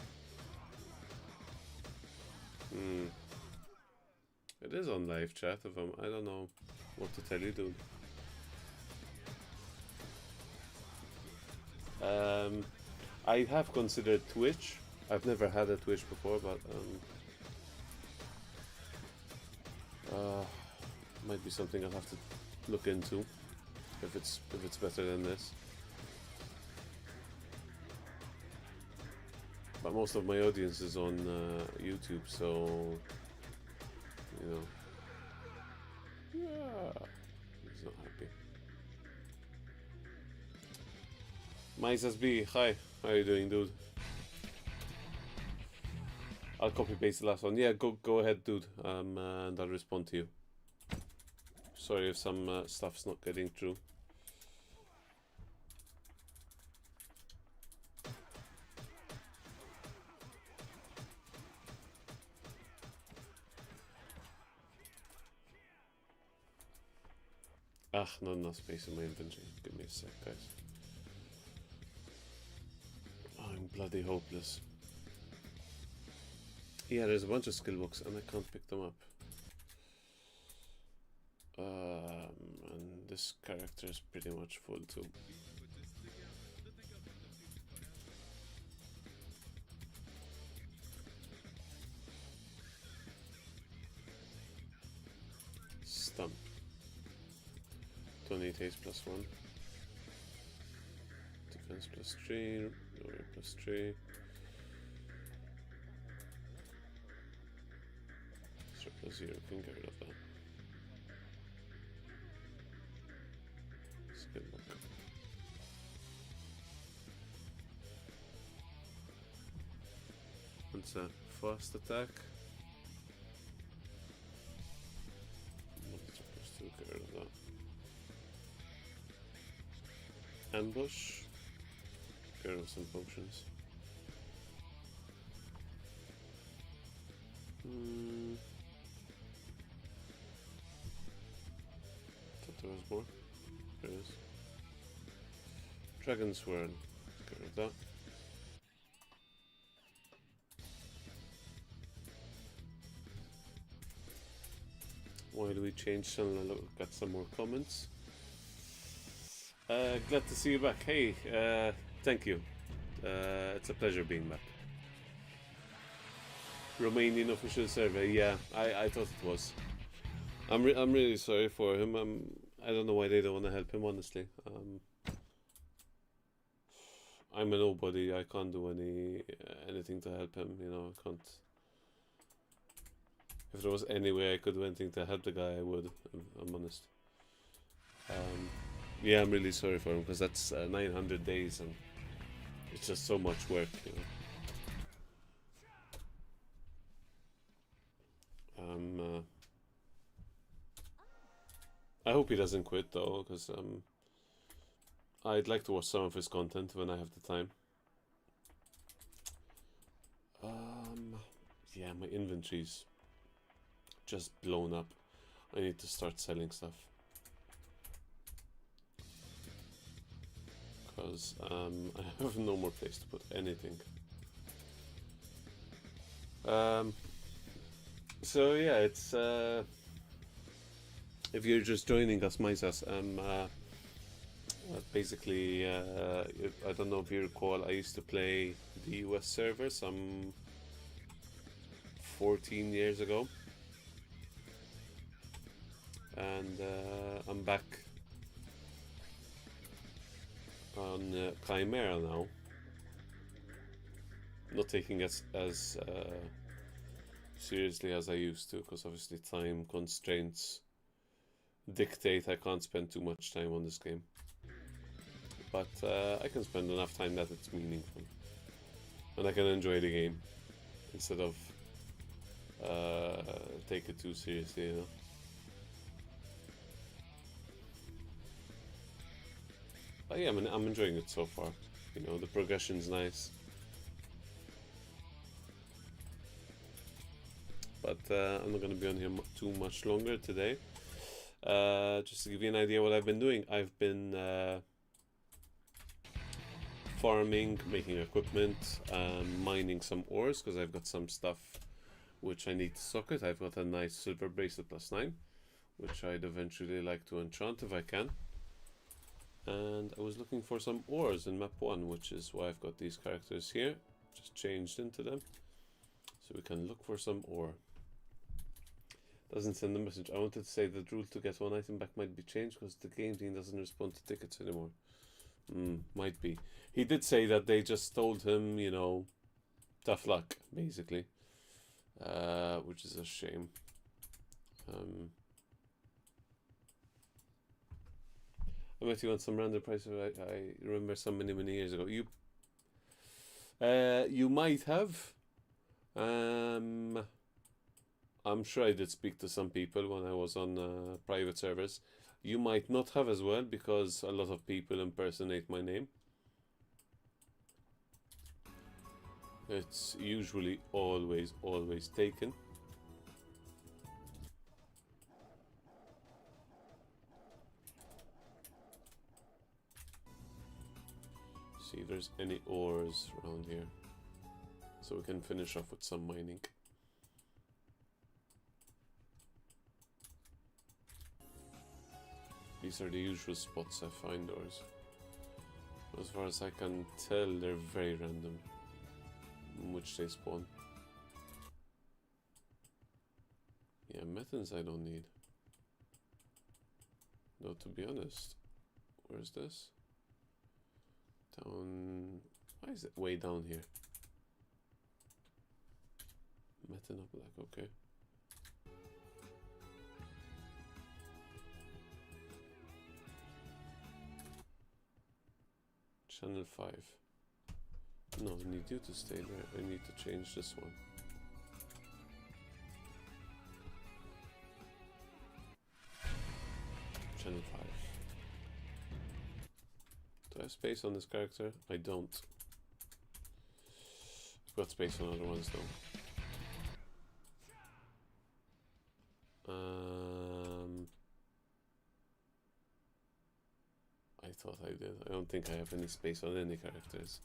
It is on live chat of him. I don't know what to tell you, dude. I have considered Twitch. I've never had a Twitch before, but might be something I'll have to look into if it's better than this. But most of my audience is on YouTube, so you know. Yeah, he's not happy. Mises B, hi, how are you doing, dude? I'll copy paste the last one. Yeah, go ahead, dude. And I'll respond to you. Sorry if some stuff's not getting through. Ah, not enough space in my inventory. Give me a sec, guys. I'm bloody hopeless. Yeah, there's a bunch of skill books and I can't pick them up. And this character is pretty much full too. Stump. 28 haste +1. Defense +3. Lower +3. +0. Can get rid of that. Skill book. What's that? Fast attack. Get rid of that. Ambush. Get rid of some potions. Thought there was more. There is. Dragon Swirl. Get rid of that. Why do we change channel? Look, got some more comments. Glad to see you back. Hey, thank you. It's a pleasure being back. Romanian official survey. Yeah, I thought it was. I'm really sorry for him. I don't know why they don't want to help him. Honestly, I'm a nobody. I can't do anything to help him. You know, I can't. If there was any way I could do anything to help the guy, I would. I'm honest. Yeah, I'm really sorry for him because that's 900 days and it's just so much work, you know. I hope he doesn't quit though, because I'd like to watch some of his content when I have the time. Yeah, my inventory's just blown up. I need to start selling stuff. Because I have no more place to put anything. So yeah, it's if you're just joining us, Maisas, basically, I don't know if you recall, I used to play the US server some 14 years ago, and I'm back on Chimera now. Not taking it as seriously as I used to, because obviously time constraints dictate I can't spend too much time on this game. But I can spend enough time that it's meaningful, and I can enjoy the game instead of take it too seriously, you know. But yeah, I'm enjoying it so far. You know, the progression's nice. But I'm not going to be on here too much longer today. Just to give you an idea what I've been doing. I've been farming, making equipment, mining some ores, because I've got some stuff which I need to socket. I've got a nice silver bracelet +9, which I'd eventually like to enchant if I can. And I was looking for some ores in map 1, which is why I've got these characters here, just changed into them, so we can look for some ore. Doesn't send a message. I wanted to say the rule to get one item back might be changed because the game team doesn't respond to tickets anymore. Might be. He did say that they just told him, you know, tough luck, basically, which is a shame. I met you on some random price. I remember some many years ago. You might have. I'm sure I did speak to some people when I was on private servers. You might not have as well, because a lot of people impersonate my name. It's usually always taken. See if there's any ores around here, so we can finish off with some mining. These are the usual spots I find ores. As far as I can tell, they're very random in which they spawn. Yeah, metals I don't need. Though, to be honest, where's this? Down... Why is it way down here? Metin up black, okay. Channel 5. No, I need you to stay there. I need to change this one. Channel 5. Do I have space on this character? I don't. I've got space on other ones though. I thought I did. I don't think I have any space on any characters.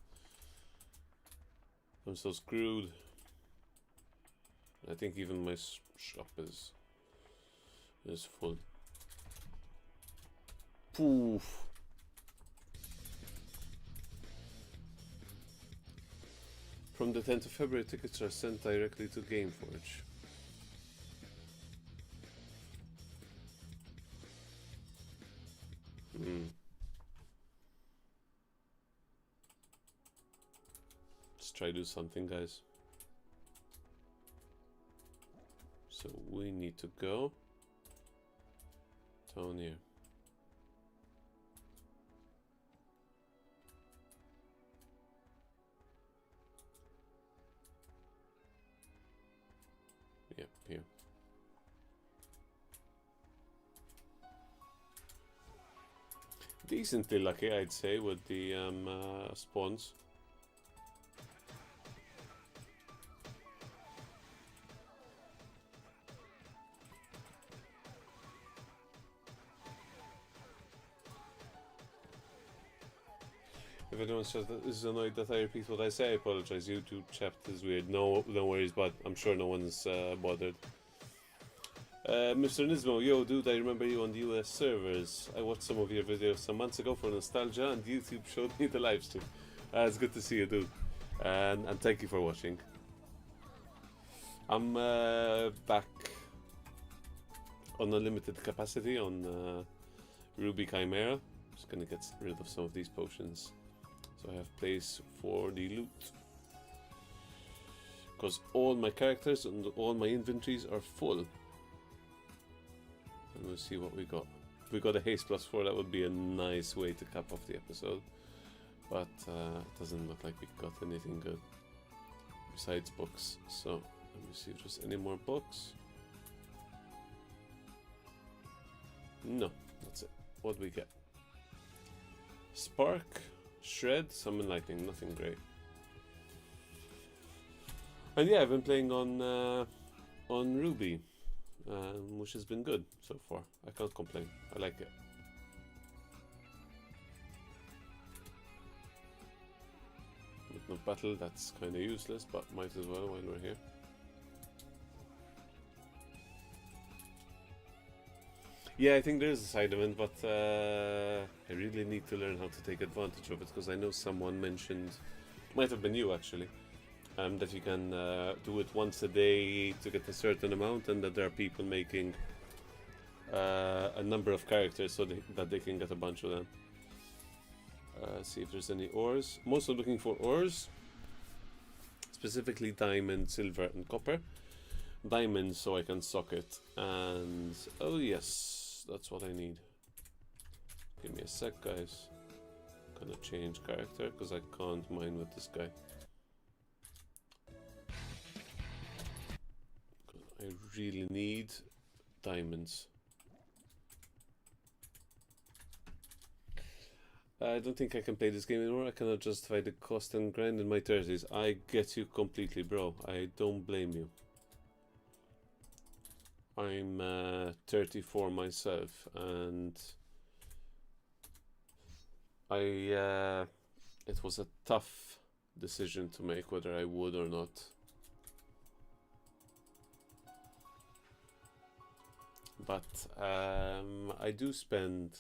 I'm so screwed. I think even my shop is full. Poof. From the 10th of February, tickets are sent directly to Gameforge. Let's try to do something, guys. So we need to go down here. Yep, here. decently lucky, I'd say, with the spawns. If anyone is annoyed that I repeat what I say, I apologize. YouTube chat is weird. No worries, but I'm sure no one's bothered. Mr. Nismo, yo dude, I remember you on the US servers. I watched some of your videos some months ago for nostalgia, and YouTube showed me the live stream. It's good to see you, dude, and thank you for watching. I'm back on unlimited capacity on Ruby Chimera. Just gonna get rid of some of these potions, so I have place for the loot. Because all my characters and all my inventories are full. And we'll see what we got. If we got a haste +4, that would be a nice way to cap off the episode. But it doesn't look like we got anything good besides books. So let me see if there's any more books. No, that's it. What do we get? Spark, Shred, Summon Lightning, nothing great. And yeah, I've been playing on Ruby, which has been good so far. I can't complain. I like it. Mitten of Battle, that's kind of useless, but might as well while we're here. Yeah, I think there is a side event, but I really need to learn how to take advantage of it, because I know someone mentioned, might have been you actually, that you can do it once a day to get a certain amount, and that there are people making a number of characters so that they can get a bunch of them. See if there's any ores. I'm also looking for ores, specifically diamond, silver and copper. Diamond so I can socket, and oh yes, that's what I need. Give me a sec, guys. I'm gonna change character because I can't mine with this guy. I really need diamonds. I don't think I can play this game anymore. I cannot justify the cost and grind in my 30s. I get you completely, bro. I don't blame you. I'm 34 myself, and it was a tough decision to make whether I would or not. But I do spend,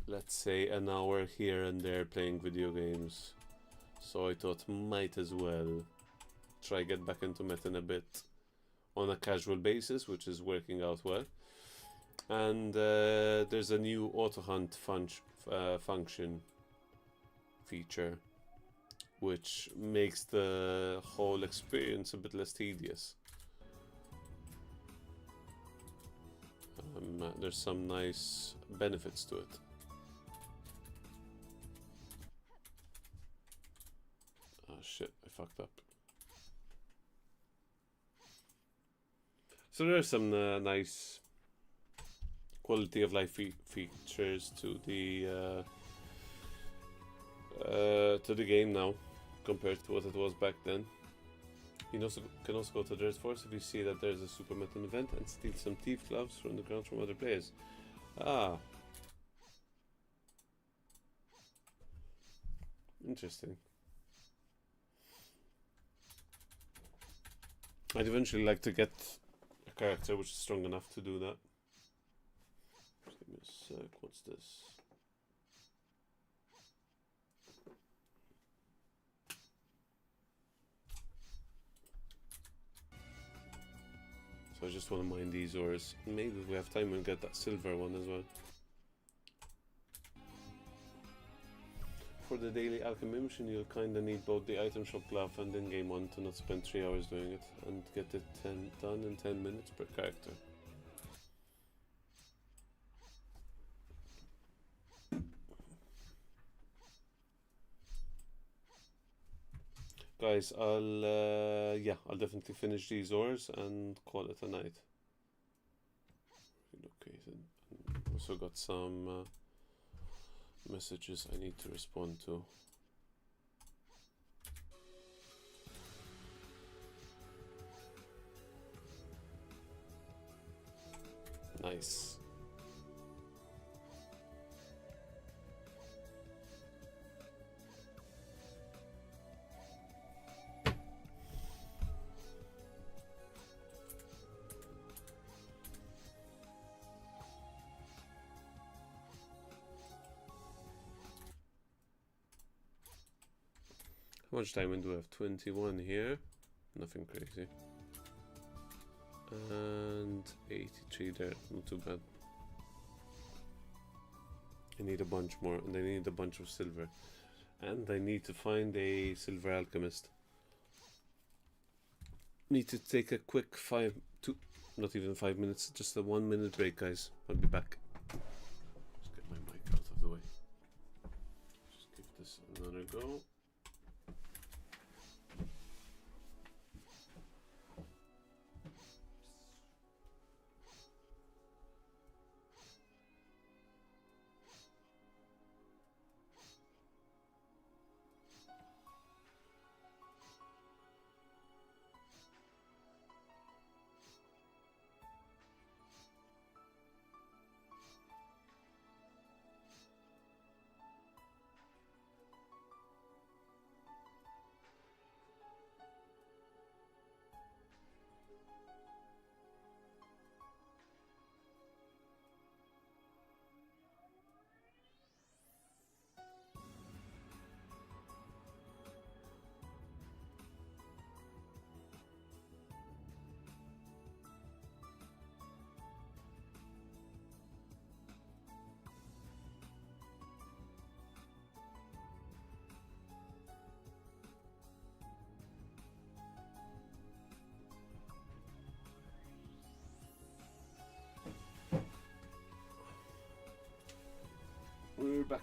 let's say, an hour here and there playing video games, so I thought might as well try get back into Metin a bit on a casual basis, which is working out well. And there's a new auto hunt function feature, which makes the whole experience a bit less tedious. There's some nice benefits to it. Oh shit, I fucked up. So there's some nice quality of life features to the game now, compared to what it was back then. You can also go to Dirt Force if you see that there's a Super Metin event and steal some thief gloves from the ground from other players. Ah, interesting. I'd eventually like to get a character which is strong enough to do that. Just give me a sec. What's this? So I just want to mine these ores. Maybe if we have time we'll get that silver one as well. For the daily alchemy mission, you'll kinda need both the item shop glove and in-game one to not spend 3 hours doing it, and get it done in 10 minutes per character. Guys, I'll definitely finish these ores and call it a night. Relocated. Also got some messages I need to respond to. Nice. How much diamond do I have? 21 here. Nothing crazy. And 83 there. Not too bad. I need a bunch more, and I need a bunch of silver. And I need to find a silver alchemist. Need to take a quick not even 5 minutes, just a 1 minute break, guys. I'll be back. Just get my mic out of the way. Just give this another go. We're back.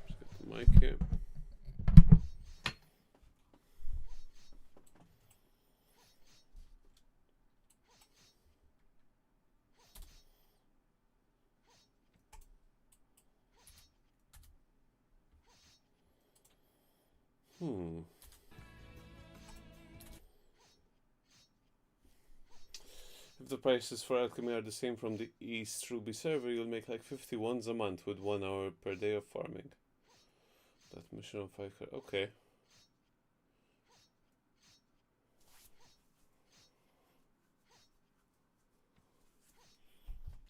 Just get the mic here. If the prices for alchemy are the same from the East Ruby server, you'll make like 51s a month with 1 hour per day of farming. That mission on 5. Okay.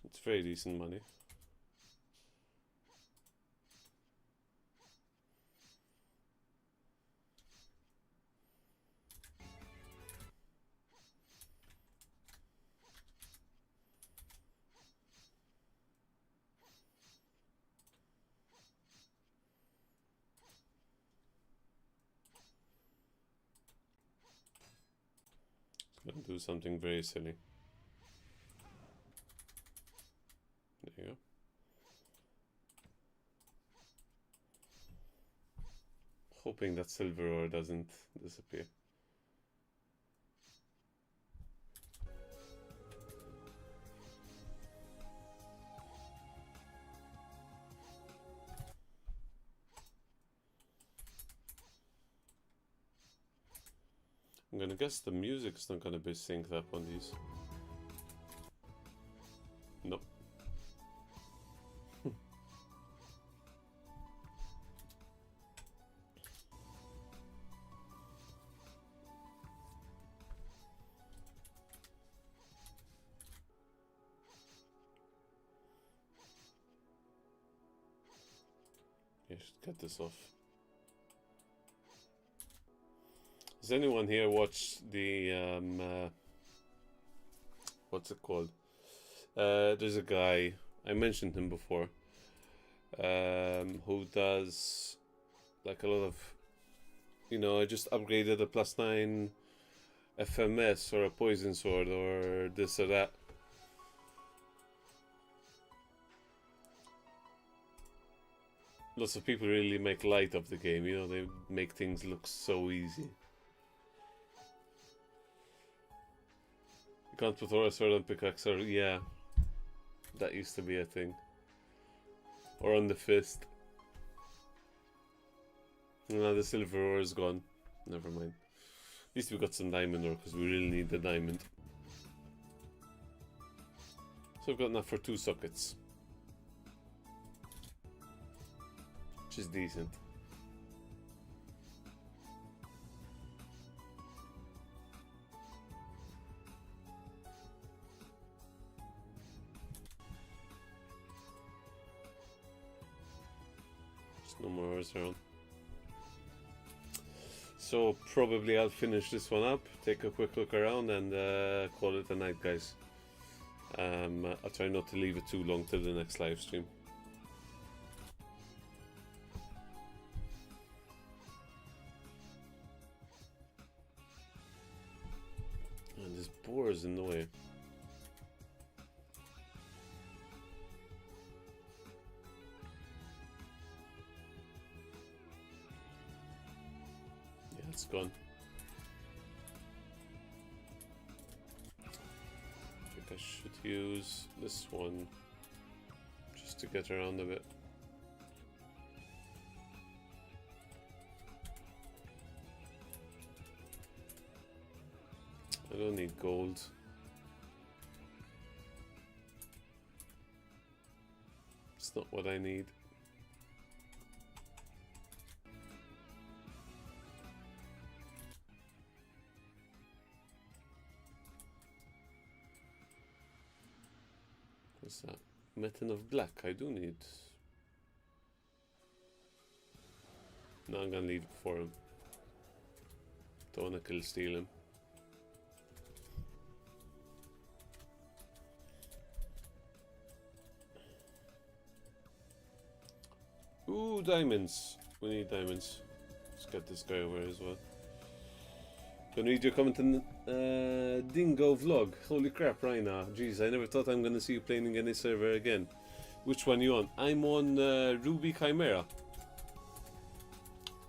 It's very decent money. Gonna do something very silly. There you go. Hoping that silver ore doesn't disappear. I'm gonna guess the music's not gonna be synced up on these. Nope. I should cut this off. Does anyone here watch the what's it called? There's a guy, I mentioned him before, who does like a lot of, you know, I just upgraded a +9 FMS or a poison sword or this or that. lots of people really make light of the game, you know, they make things look so easy. You can't put a sword on pickaxe, or yeah, that used to be a thing. Or on the fist. Now the silver ore is gone. Never mind. At least we got some diamond ore, because we really need the diamond. So I've got enough for 2 sockets. Which is decent. Just no more ores around. So probably I'll finish this one up, take a quick look around, and call it a night, guys. I'll try not to leave it too long till the next live stream. And this boar is in the way. Yeah, it's gone. I should use this one just to get around a bit. I don't need gold. It's not what I need. What's that? Metin of black. I do need. No, I'm gonna leave it for him. Don't wanna kill steal him. Ooh, diamonds. We need diamonds. Let's get this guy over as well. Gonna read your comment in Dingo vlog. Holy crap, Rhina. Jeez, I never thought I'm gonna see you playing in any server again. Which one you on? I'm on Ruby Chimera.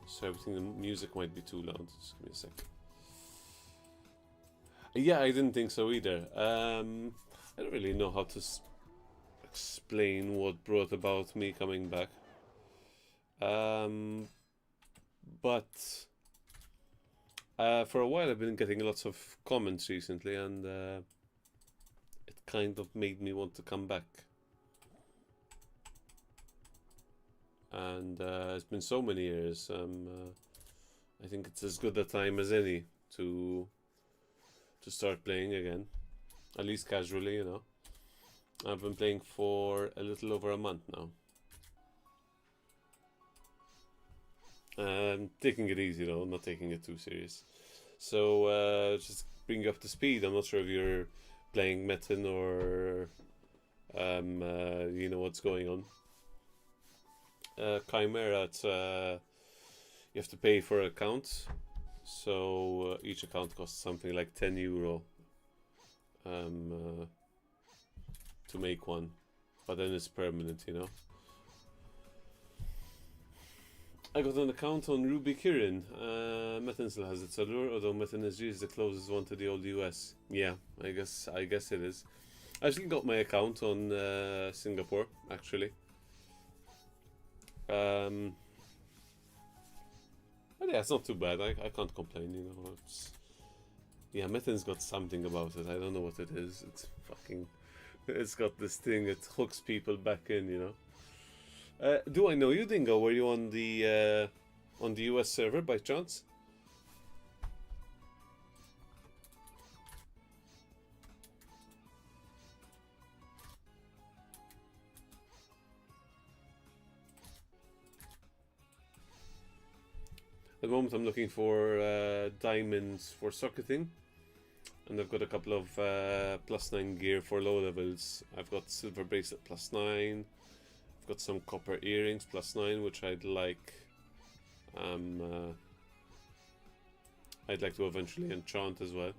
So I think the music might be too loud. Just give me a sec. Yeah, I didn't think so either. I don't really know how to explain what brought about me coming back. But for a while I've been getting lots of comments recently, and it kind of made me want to come back. And it's been so many years. I think it's as good a time as any to start playing again, at least casually, you know. I've been playing for a little over a month now. Taking it easy though, not taking it too serious. So just bring you up to speed. I'm not sure if you're playing Metin or you know what's going on. Chimera, it's you have to pay for accounts. So each account costs something like €10 to make one, but then it's permanent, you know. I got an account on Ruby Kirin. Metin still has its allure, although Metin SG is the closest one to the old US. Yeah, I guess it is. I still got my account on Singapore, actually. But yeah, it's not too bad. I can't complain, you know. Yeah, Metin's got something about it. I don't know what it is. It's fucking... It's got this thing that hooks people back in, you know. Do I know you, Dingo? Were you on the US server by chance? At the moment I'm looking for diamonds for socketing, and I've got a couple of +9 gear for low levels. I've got silver bracelet +9. I've got some copper earrings +9, which I'd like to eventually enchant as well,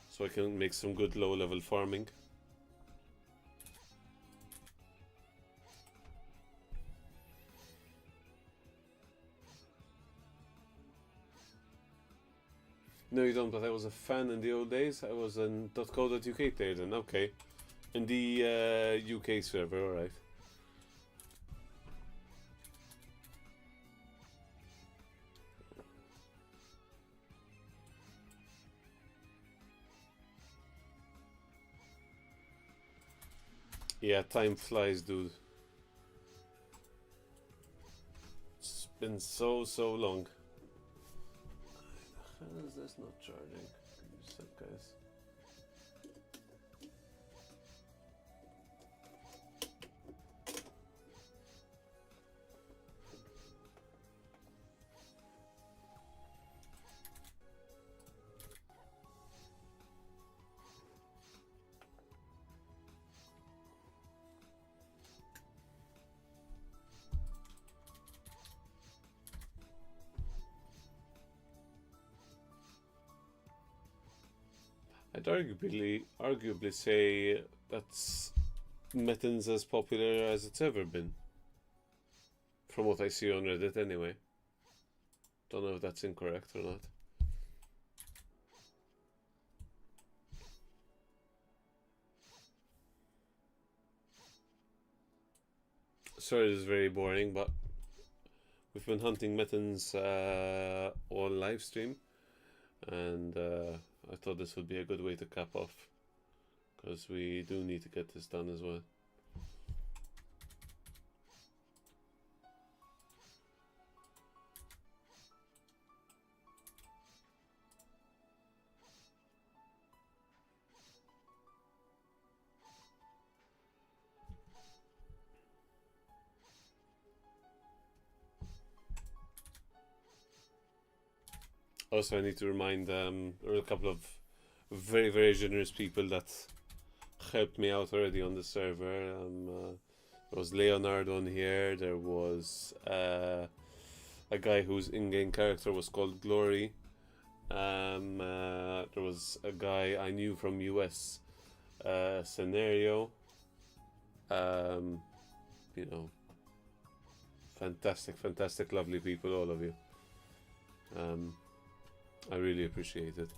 so I can make some good low level farming. No, you don't, but I was a fan in the old days. I was in .co.uk player then, okay. In the UK server, alright. Yeah, time flies, dude. It's been so long. How is this not charging? Give me a sec, guys. I'd arguably say that's Metin's as popular as it's ever been. From what I see on Reddit anyway. Don't know if that's incorrect or not. Sorry, this is very boring, but we've been hunting Metin's on live stream, and I thought this would be a good way to cap off, because we do need to get this done as well. Also, I need to remind there are a couple of very generous people that helped me out already on the server. There was Leonard on here. There was a guy whose in-game character was called Glory. There was a guy I knew from US, Scenario. You know, fantastic, lovely people, all of you. I really appreciate it.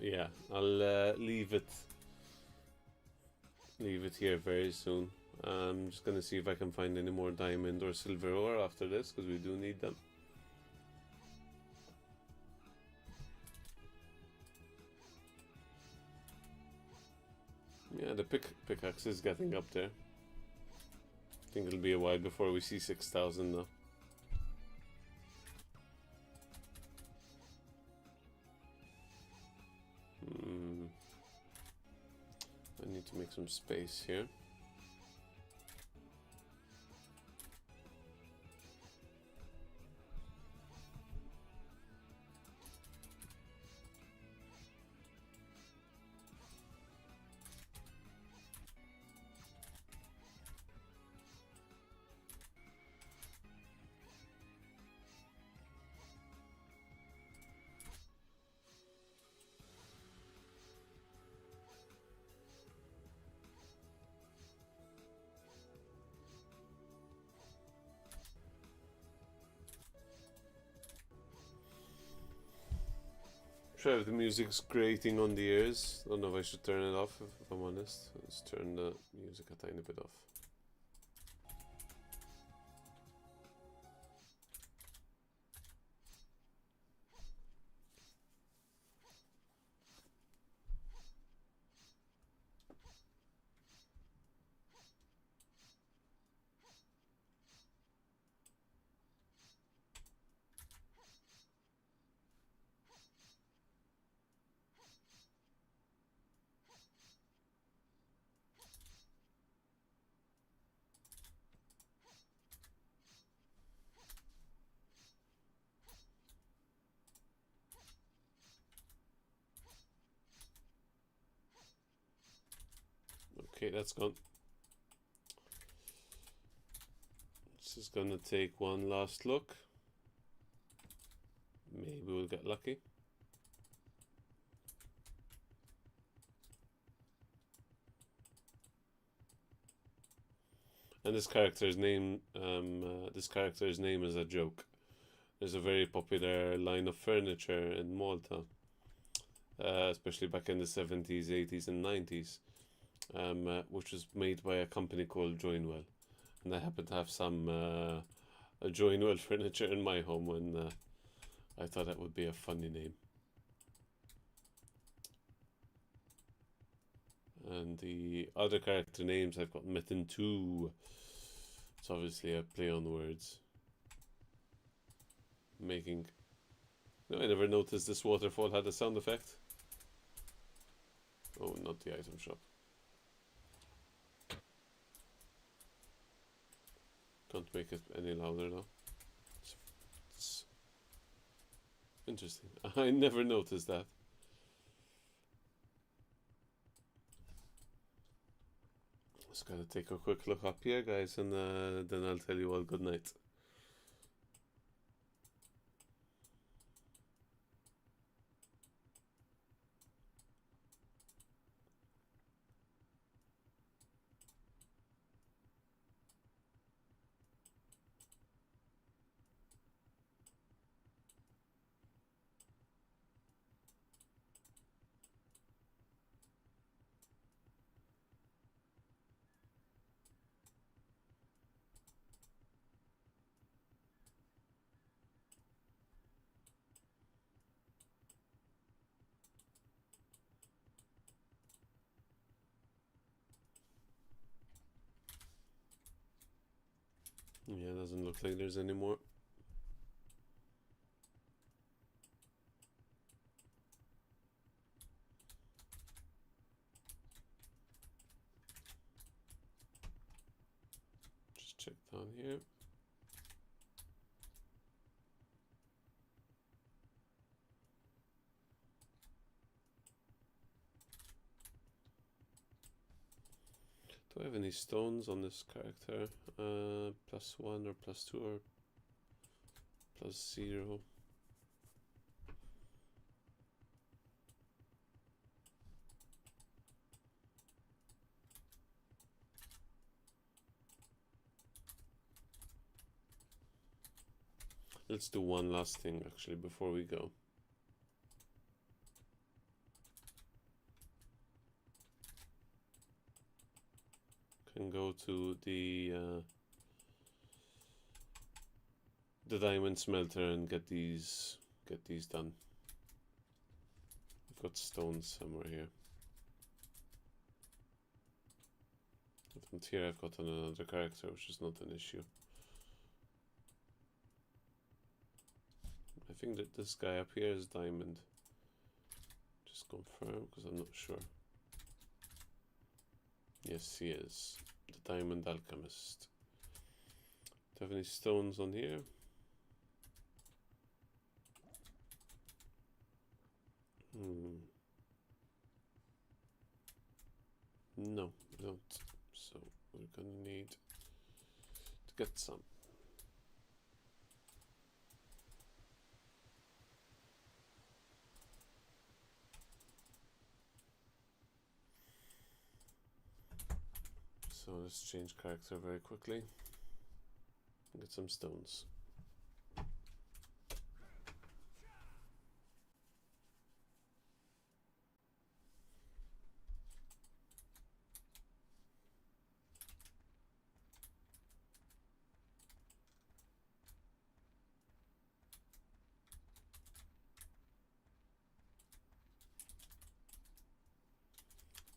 Yeah, I'll leave it here very soon. I'm just gonna see if I can find any more diamond or silver ore after this, because we do need them. Yeah, the pickaxe is getting up there. I think it'll be a while before we see 6,000 now. I need to make some space here. Sure, if the music's grating on the ears, I don't know if I should turn it off, if I'm honest. Let's turn the music a tiny bit off. Okay, that's gone. This is gonna take one last look Maybe we'll get lucky. And this character's name is a joke. There's a very popular line of furniture in Malta, especially back in the 70s, 80s, and 90s, which was made by a company called Joinwell. And I happen to have some Joinwell furniture in my home, and I thought that would be a funny name. And the other character names, I've got Metin2. It's obviously a play on words. Making... No, I never noticed this waterfall had a sound effect. Oh, not the item shop. Can't make it any louder though. It's interesting. I never noticed that. Just gotta take a quick look up here, guys, and then I'll tell you all good night. Yeah, it doesn't look like there's any more. Just check down here. Do I have any stones on this character? +1 or +2 or +0? Let's do one last thing actually before we go. Can go to the diamond smelter and get these done. I've got stones somewhere here. And here I've got another character, which is not an issue. I think that this guy up here is diamond. Just confirm, because I'm not sure. Yes, he is. The Diamond Alchemist. Do you have any stones on here? No, we don't. So we're gonna need to get some. So let's change character very quickly and get some stones.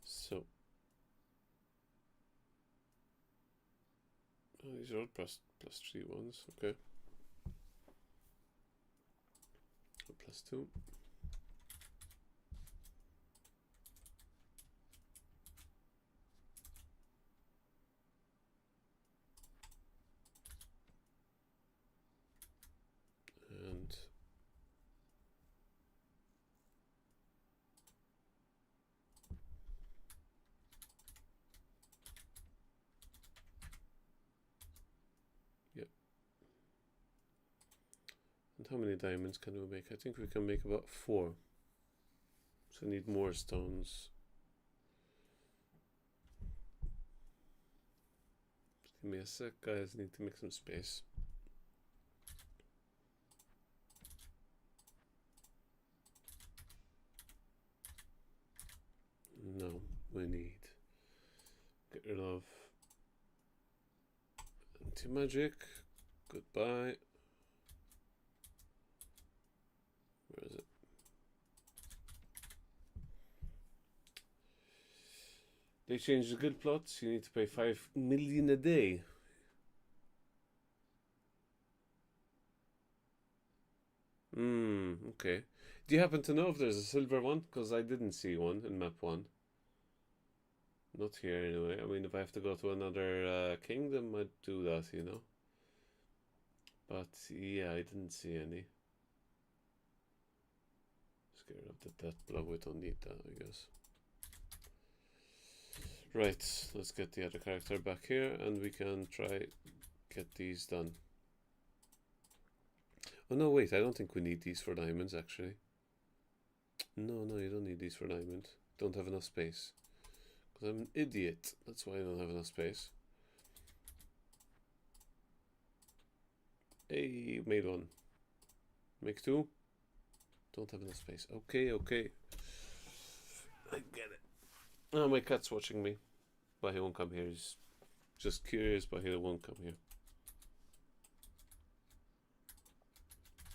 So these are all +3 ones, okay. +2. And how many diamonds can we make? I think we can make about 4. So I need more stones. Just give me a sec, guys. I need to make some space. No, we need get rid of anti-magic. Goodbye. Where is it? They changed the guild plots. You need to pay 5 million a day. Okay. Do you happen to know if there's a silver one? Because I didn't see one in map 1. Not here anyway. I mean, if I have to go to another kingdom, I'd do that, you know. But yeah, I didn't see any. Let's get rid of the death blow. We don't need that, I guess. Right, let's get the other character back here and we can try get these done. Oh no, wait, I don't think we need these for diamonds actually. No, you don't need these for diamonds. Don't have enough space. Because I'm an idiot. That's why I don't have enough space. Hey, made 1. Make 2. Don't have enough space. Okay. I get it. Oh, my cat's watching me. But he won't come here. He's just curious, but he won't come here.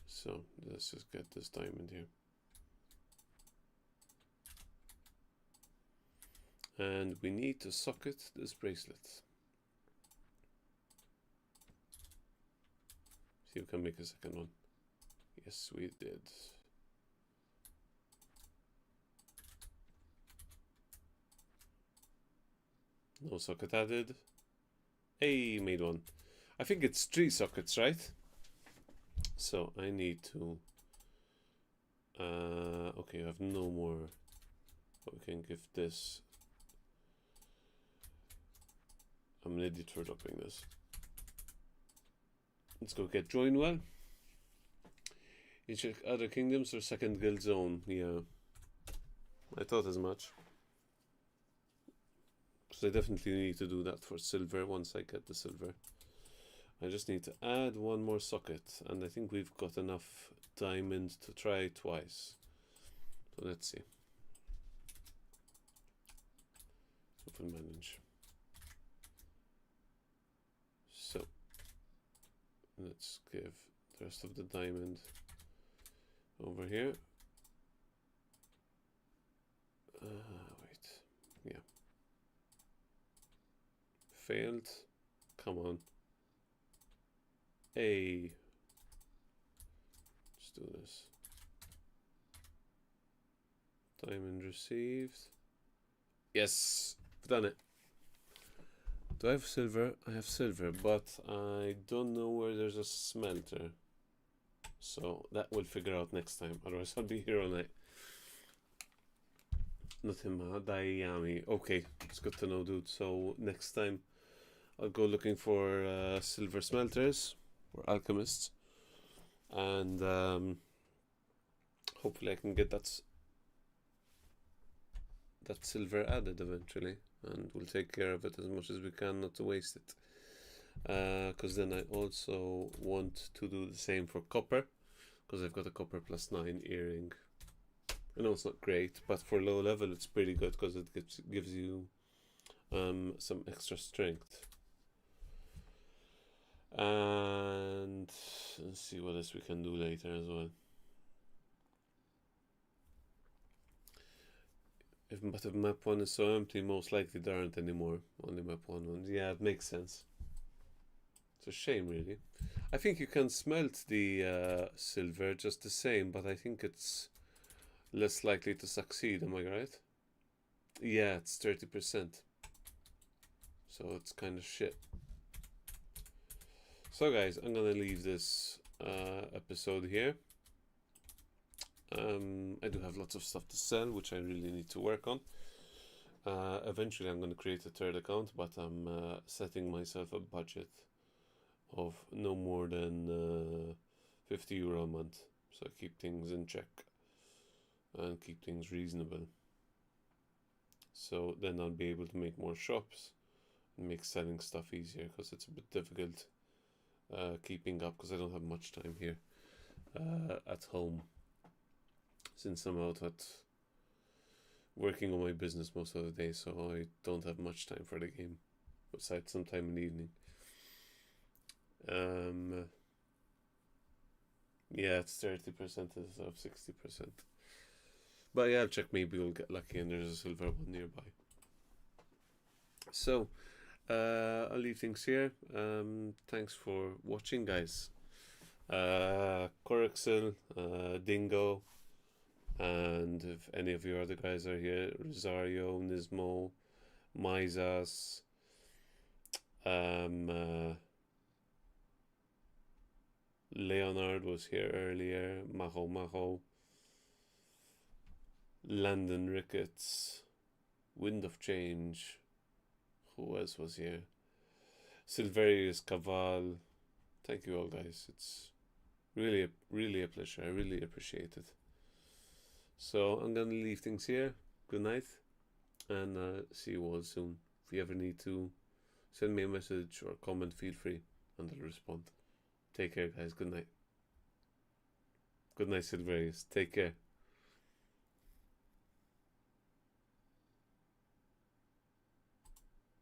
So, let's just get this diamond here. And we need to socket this bracelet. See if we can make a second one. Yes, we did. No socket added. Hey, made 1. I think it's 3 sockets, right? So I need to. Okay, I have no more. But we can give this. I'm an idiot for dropping this. Let's go get join well. You check other kingdoms or second guild zone. Yeah, I thought as much. So I definitely need to do that for silver once I get the silver. I just need to add 1 more socket, and I think we've got enough diamond to try twice. So let's see if we manage. So let's give the rest of the diamond over here. Wait, yeah. Failed. Come on. Hey. Let's do this. Diamond received. Yes, I've done it. Do I have silver? I have silver, but I don't know where there's a smelter. So that we'll figure out next time. Otherwise I'll be here all night. Nothing Dayami. Okay, it's good to know, dude. So next time I'll go looking for silver smelters or alchemists, and hopefully I can get that silver added eventually, and we'll take care of it as much as we can, not to waste it. Because then I also want to do the same for copper, because I've got a copper +9 earring. I know it's not great, but for low level it's pretty good because it gives you some extra strength. And let's see what else we can do later as well. But if map 1 is so empty, most likely there aren't anymore. Only map 1 ones. Yeah, it makes sense. It's a shame, really. I think you can smelt the silver just the same, but I think it's less likely to succeed. Am I right? Yeah, it's 30%. So it's kind of shit. So guys, I'm gonna leave this episode here. I do have lots of stuff to sell, which I really need to work on. Eventually I'm gonna create a 3rd account, but I'm setting myself a budget of no more than €50 a month, so keep things in check and keep things reasonable. So then I'll be able to make more shops and make selling stuff easier, because it's a bit difficult keeping up, because I don't have much time here at home, since I'm out at working on my business most of the day, so I don't have much time for the game besides some time in the evening. Yeah, it's 30% instead of 60%. But yeah, I'll check, maybe we'll get lucky and there's a silver one nearby. So, I'll leave things here. Thanks for watching, guys. Coraxil, Dingo, and if any of your other guys are here, Rosario, Nismo, Maizas, Leonard was here earlier, Maho, Landon Ricketts, Wind of Change, who else was here? Silverius Caval. Thank you all, guys. It's really a pleasure. I really appreciate it. So I'm gonna leave things here. Good night, and see you all soon. If you ever need to send me a message or comment, feel free, and I'll respond. Take care, guys. Good night. Good night, Silverius. Take care.